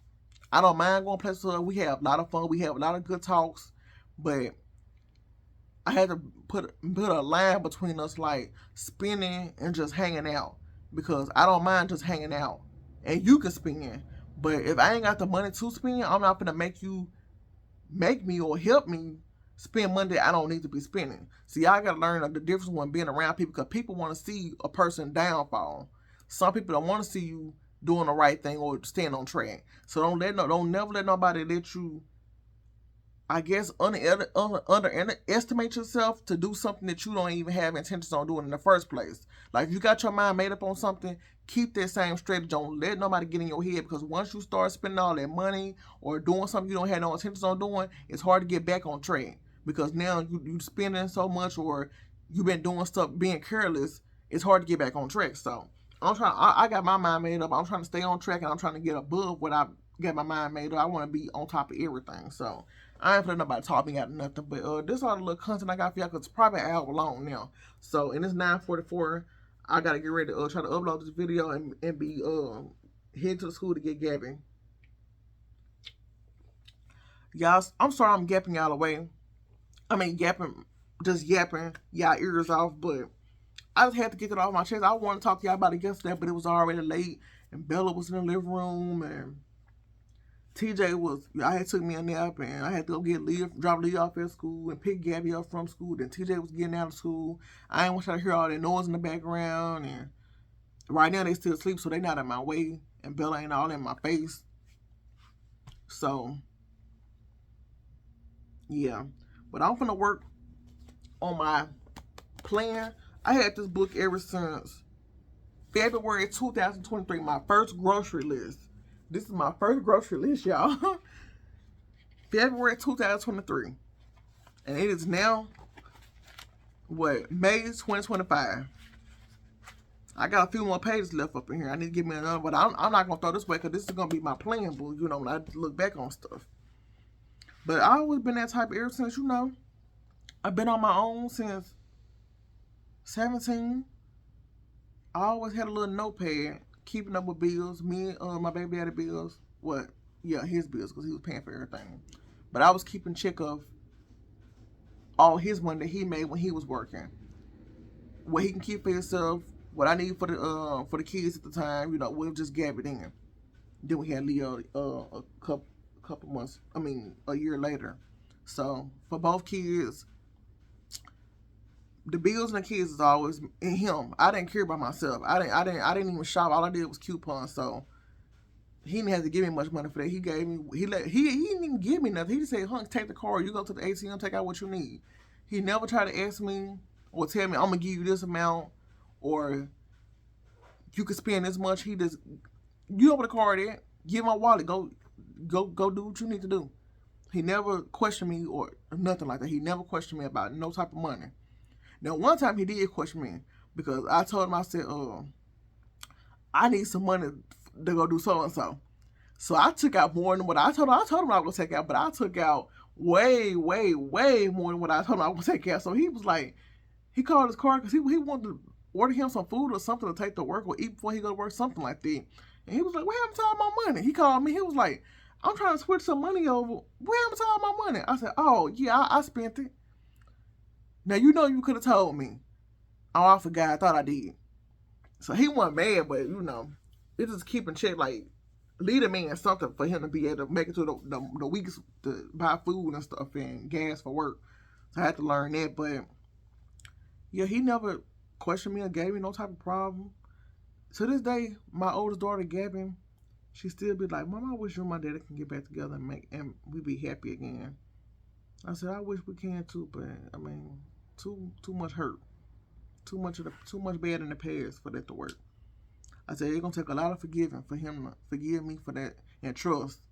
Speaker 1: I don't mind going places with her. We have a lot of fun, we have a lot of good talks, but I had to put a line between us, like spending and just hanging out, because I don't mind just hanging out, and you can spend. But if I ain't got the money to spend, I'm not gonna make me or help me spend money that I don't need to be spending. See, I gotta learn the difference when being around people, because people want to see a person downfall. Some people don't want to see you doing the right thing or staying on track. So don't never let nobody let you. I guess underestimate yourself to do something that you don't even have intentions on doing in the first place. Like if you got your mind made up on something, keep that same strategy. Don't let nobody get in your head, because once you start spending all that money or doing something you don't have no intentions on doing, it's hard to get back on track, because now you spending so much, or you've been doing stuff being careless. It's hard to get back on track. So I'm trying. I got my mind made up. I'm trying to stay on track, and I'm trying to get above what I got my mind made up. I want to be on top of everything. So I ain't letting nobody talk me out of nothing. But this all the little content I got for y'all, because it's probably an hour long now. So and it's 9:44. I gotta get ready to try to upload this video and be head to the school to get Gabby. Y'all, I'm sorry I'm gapping y'all away. I mean yapping, just yapping y'all ears off, but I just had to get it off my chest. I wanted to talk to y'all about it yesterday, but it was already late, and Bella was in the living room, and TJ was, I had took me a nap, and I had to go drop Lee off at school and pick Gabby up from school. Then TJ was getting out of school. I ain't want y'all to hear all that noise in the background, and right now they still asleep, so they not in my way, and Bella ain't all in my face. So, yeah. But I'm finna work on my plan. I had this book ever since February 2023, my first grocery list. This is my first grocery list, y'all. February 2023. And it is now, May 2025. I got a few more pages left up in here. I need to give me another, but I'm not going to throw this away, because this is going to be my plan book, when I look back on stuff. But I always been that type ever since, I've been on my own since 17. I always had a little notepad, keeping up with bills. Me and my baby daddy bills. His bills, because he was paying for everything. But I was keeping check of all his money that he made when he was working. What he can keep for himself, what I need for the kids at the time, we'll just gab it in. Then we had Leo a couple months, a year later. So for both kids, the bills and the kids is always in him. I didn't care about myself. I didn't even shop. All I did was coupons. So he didn't have to give me much money for that. He didn't even give me nothing. He just said, "Hunk, take the card. You go to the ATM, take out what you need." He never tried to ask me or tell me, "I'm gonna give you this amount," or "You can spend this much." He just, "You know where the card at? Give my wallet. Go do what you need to do." He never questioned me or nothing like that. He never questioned me about no type of money. Now, one time he did question me, because I told him, I said, I need some money to go do so and so. So I took out more than what I told him. I told him I was going to take out, but I took out way, way, way more than what I told him I was going to take out. So he was like, he called his car because he wanted to order him some food or something to take to work or eat before he go to work, something like that. And he was like, "What happened to all my money?" He called me. He was like, "I'm trying to switch some money over. What happened to all my money?" I said, "Oh, yeah, I spent it." Now, you could have told me. Oh, I forgot. I thought I did. So he wasn't mad, but, it just keeping check, like, lead a man something for him to be able to make it to the weeks to buy food and stuff and gas for work. So I had to learn that. But, yeah, he never questioned me or gave me no type of problem. To this day, my oldest daughter, Gabby, she still be like, "Mom, I wish you and my daddy can get back together and we be happy again." I said, "I wish we can too, but too much hurt, too much bad in the past for that to work." I said, "It's gonna take a lot of forgiving for him to forgive me for that and trust."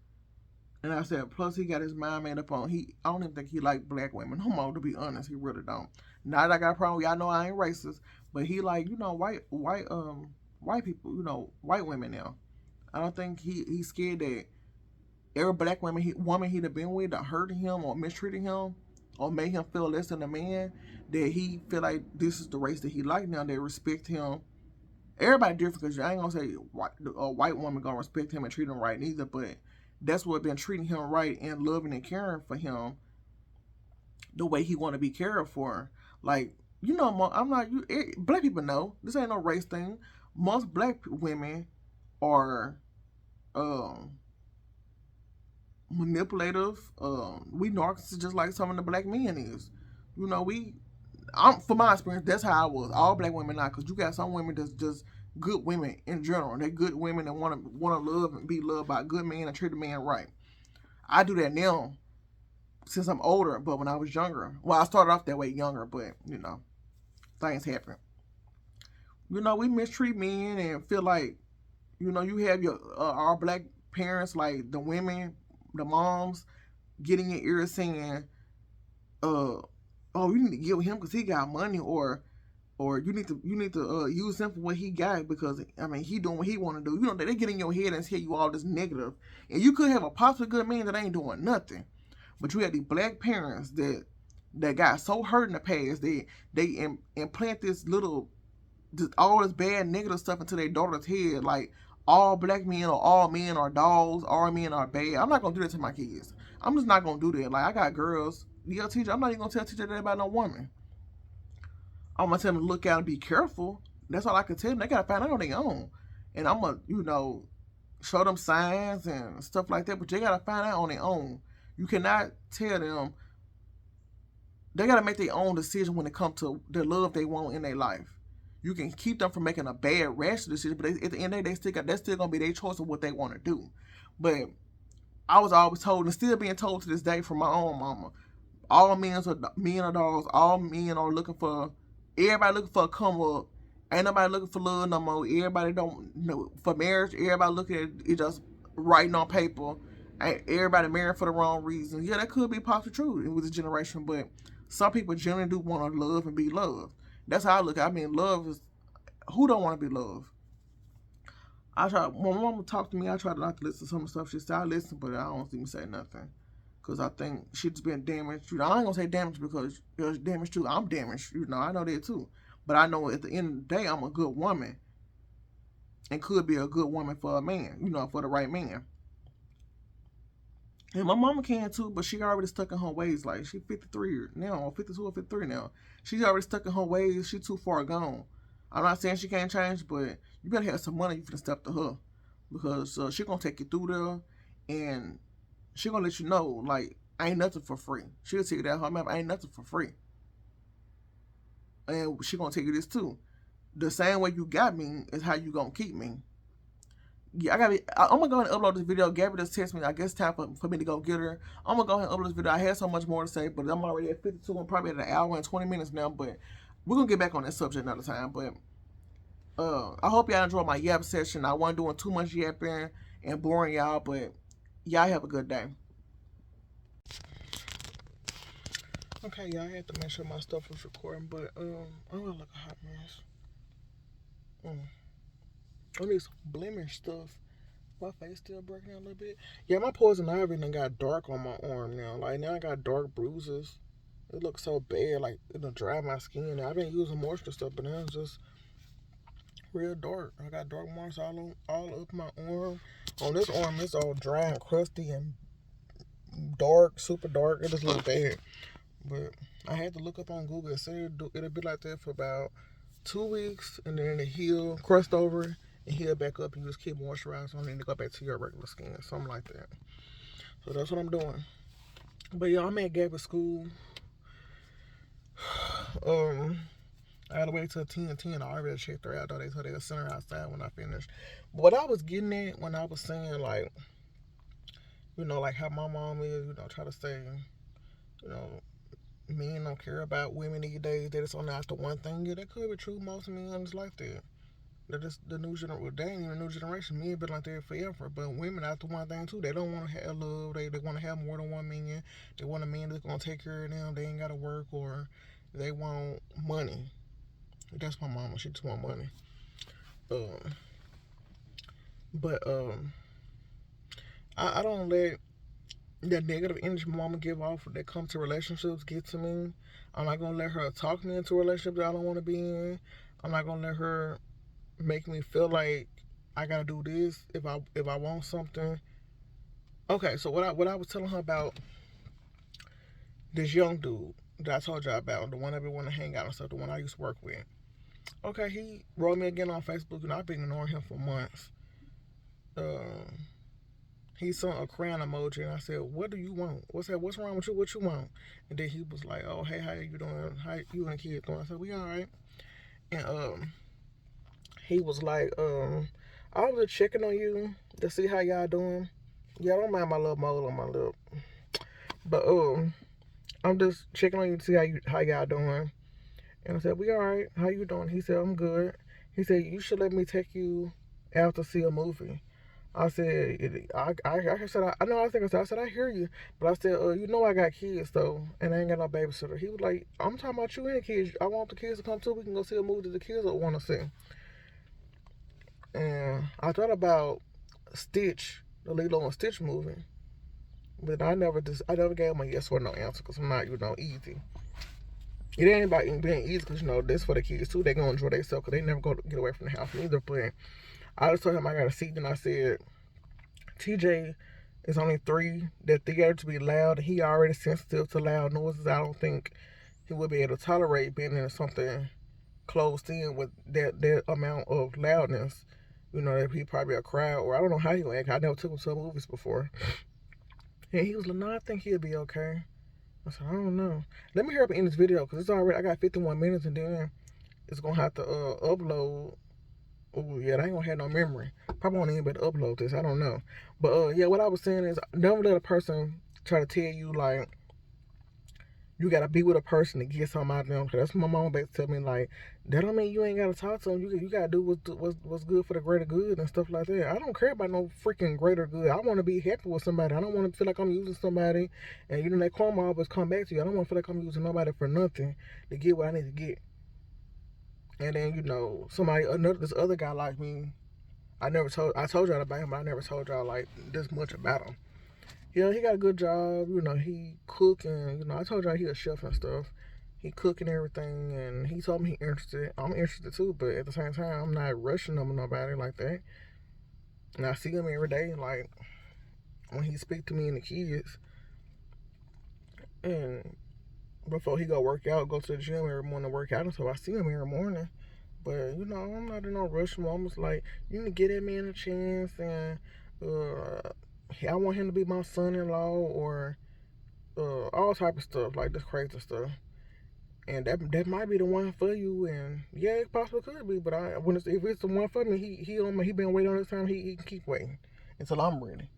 Speaker 1: And I said, plus he got his mind made up on. I don't even think he like black women no more. To be honest, he really don't. Not that I got a problem. Y'all know I ain't racist, but he like white people, white women now. I don't think he's scared that every black woman he'd have been with that hurt him or mistreated him or made him feel less than a man, that he feel like this is the race that he like now. They respect him. Everybody different, because I ain't gonna say a white woman gonna respect him and treat him right neither, but that's what been treating him right and loving and caring for him the way he want to be cared for. Like, black people know this ain't no race thing. Most black women are manipulative. We narcissists just like some of the black men is. From my experience, that's how I was. All black women not, because you got some women that's just good women in general. They're good women that want to love and be loved by a good man and treat a man right. I do that now, since I'm older, but when I was younger, well, I started off that way younger, but things happen. We mistreat men and feel like, you have your our black parents, like the women, the moms, getting in your ear saying, uh, "Oh, you need to give him because he got money," or you need to use him for what he got because he doing what he want to do. They get in your head and tell you all this negative, and you could have a possibly good man that ain't doing nothing, but you had these black parents that got so hurt in the past they implant all this bad negative stuff into their daughter's head, like all black men or all men are dogs, all men are bad. I'm not gonna do that to my kids. I'm just not gonna do that. Like I got girls, teacher. I'm not even gonna tell teacher that about no woman. I'm gonna tell them to look out and be careful. That's all I can tell them. They gotta find out on their own, and I'm gonna show them signs and stuff like that. But they gotta find out on their own. You cannot tell them. They gotta make their own decision when it comes to the love they want in their life. You can keep them from making a bad rash decision, but at the end of the day, that's still gonna be their choice of what they want to do. But I was always told, and still being told to this day from my own mama, all men are dogs. All men are looking for. Everybody looking for a come up. Ain't nobody looking for love no more. Everybody don't know for marriage. Everybody looking at it just writing on paper. Everybody married for the wrong reasons. Yeah, that could be possibly true with this generation, but some people generally do want to love and be loved. That's how I look at it. Love is, who don't want to be loved? When my mama talk to me, I try to not to listen to some of the stuff she said. I listen, but I don't even say nothing. Because I think she's been damaged. I ain't going to say damaged because there's damage too. I'm damaged. I know that too. But I know at the end of the day, I'm a good woman. And could be a good woman for a man, for the right man. And my mama can too, but she already stuck in her ways. Like, she 53 now, or 52 or 53 now. She's already stuck in her ways. She too far gone. I'm not saying she can't change, but you better have some money you can step to her. Because she going to take you through there, and she going to let you know, like, ain't nothing for free. She'll tell you that her mouth, ain't nothing for free. And she going to tell you this too. The same way you got me is how you going to keep me. Yeah, I'm gonna go ahead and upload this video. Gabby just texted me. I guess it's time for me to go get her. I'm gonna go ahead and upload this video. I had so much more to say, but I'm already at 52 and probably at an hour and 20 minutes now. But we're gonna get back on that subject another time. But I hope y'all enjoyed my yap session. I wasn't doing too much yapping and boring y'all, but y'all have a good day. Okay, y'all, I had to make sure my stuff was recording, but I'm gonna look a hot mess. I need some blemish stuff. My face still breaking out a little bit. Yeah, my poison ivy done got dark on my arm now. Like, now I got dark bruises. It looks so bad, like it'll dry my skin. I've been using moisture stuff, but now it's just real dark. I got dark marks all up my arm. On this arm, it's all dry and crusty and dark, super dark. It just looks bad. But I had to look up on Google. It said it'll be like that for about 2 weeks, and then it'll heal, crust over, and heal back up, and you just keep moisturizing, and then to go back to your regular skin, something like that. So that's what I'm doing. But yeah, I'm at Gabby's school. I had to wait till 10:10. I already checked her out though. They told they would send her outside when I finished. But what I was getting at when I was saying, like, like how my mom is, try to say, men don't care about women these days. That it's only after one thing. Yeah, that could be true. Most men is like that. That is the new generation. Well, they ain't even the new generation. Men been like that forever. But women after one thing too. They don't want to have love. They want to have more than one man. They want a man that's gonna take care of them. They ain't gotta work, or they want money. That's my mama. She just want money. But I don't let that negative energy my mama give off that comes to relationships get to me. I'm not gonna let her talk me into a relationship that I don't want to be in. I'm not gonna let her make me feel like I gotta do this if I want something. Okay, so what I was telling her about this young dude that I told y'all about, the one that been wanting to hang out and stuff, the one I used to work with. Okay, he wrote me again on Facebook, and I've been ignoring him for months. He sent a crying emoji, and I said, "What do you want? What's wrong with you? What you want?" And then he was like, "Oh, hey, how you doing? How you and the kids doing?" I said, "We all right." And he was like, "I was just checking on you to see how y'all doing. Yeah, I don't mind my little mole on my lip. But I'm just checking on you to see how y'all doing. And I said, we all right. How you doing? He said, I'm good. He said, you should let me take you out to see a movie. I said, I said, I know, I said, I hear you. But I said, you know, I got kids, though, and I ain't got no babysitter. He was like, I'm talking about you and the kids. I want the kids to come too. We can go see a movie that the kids will want to see. And I thought about Stitch, the Lilo and Stitch movie. But I never gave him a yes or no answer because I'm not, easy. It ain't about being easy because, this for the kids too. They gonna enjoy themselves because they never go to get away from the house neither. But I just told him I got a seat, and I said, TJ is only 3. That theater to be loud, and he already sensitive to loud noises. I don't think he would be able to tolerate being in something closed in with that amount of loudness. That he probably a crowd, or I don't know how he would act. I never took him to movies before. And he was like, no, I think he'll be okay. I said, I don't know. Let me hurry up and end this video because it's already, I got 51 minutes, and then it's going to have to upload. Oh, yeah, I ain't going to have no memory. Probably won't even be able to upload this. I don't know. But, yeah, what I was saying is don't let a person try to tell you, like, you got to be with a person to get something out of them. Because that's what my mom basically tell me, like, that don't mean you ain't got to talk to them. You got to do what's good for the greater good and stuff like that. I don't care about no freaking greater good. I want to be happy with somebody. I don't want to feel like I'm using somebody. And, that karma always come back to you. I don't want to feel like I'm using nobody for nothing to get what I need to get. And then, this other guy like me, I told y'all about him, but I never told y'all, like, this much about him. Yeah, he got a good job. He cook, and I told y'all he a chef and stuff. He cook and everything, and he told me he interested. I'm interested too, but at the same time, I'm not rushing him or nobody like that. And I see him every day, like when he speak to me and the kids, and before he go work out, go to the gym every morning to work out, and so I see him every morning. But I'm not in no rush. I'm almost like, you need to get that man a chance, and I want him to be my son-in-law, or all type of stuff, like this crazy stuff. And that might be the one for you, and yeah, it possibly could be. But if it's the one for me, he been waiting on this time. He can keep waiting until I'm ready.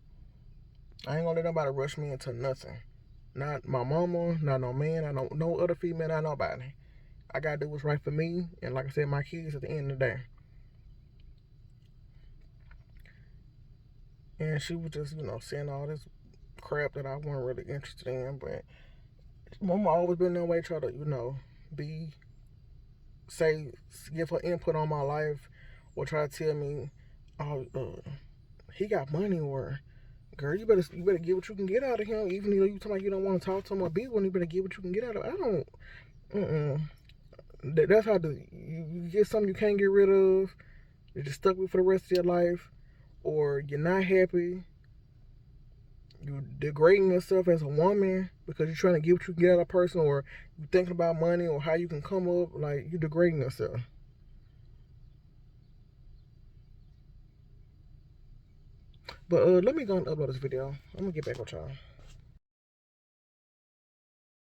Speaker 1: I ain't gonna let nobody rush me into nothing. Not my mama, not no man, not no other female, not nobody. I gotta do what's right for me, and like I said, my kids at the end of the day. And she was just, saying all this crap that I wasn't really interested in. But mama always been that way, try to, give her input on my life, or try to tell me, oh, he got money, or girl, you better get what you can get out of him. Even though you talking about you don't want to talk to him or be with him, you better get what you can get out of him. I don't. That's how you get something you can't get rid of. You're just stuck with for the rest of your life, or you're not happy. You degrading yourself as a woman because you're trying to get what you can get out of a person, or you thinking about money or how you can come up. Like, you degrading yourself. But let me go and upload this video. I'm gonna get back with y'all.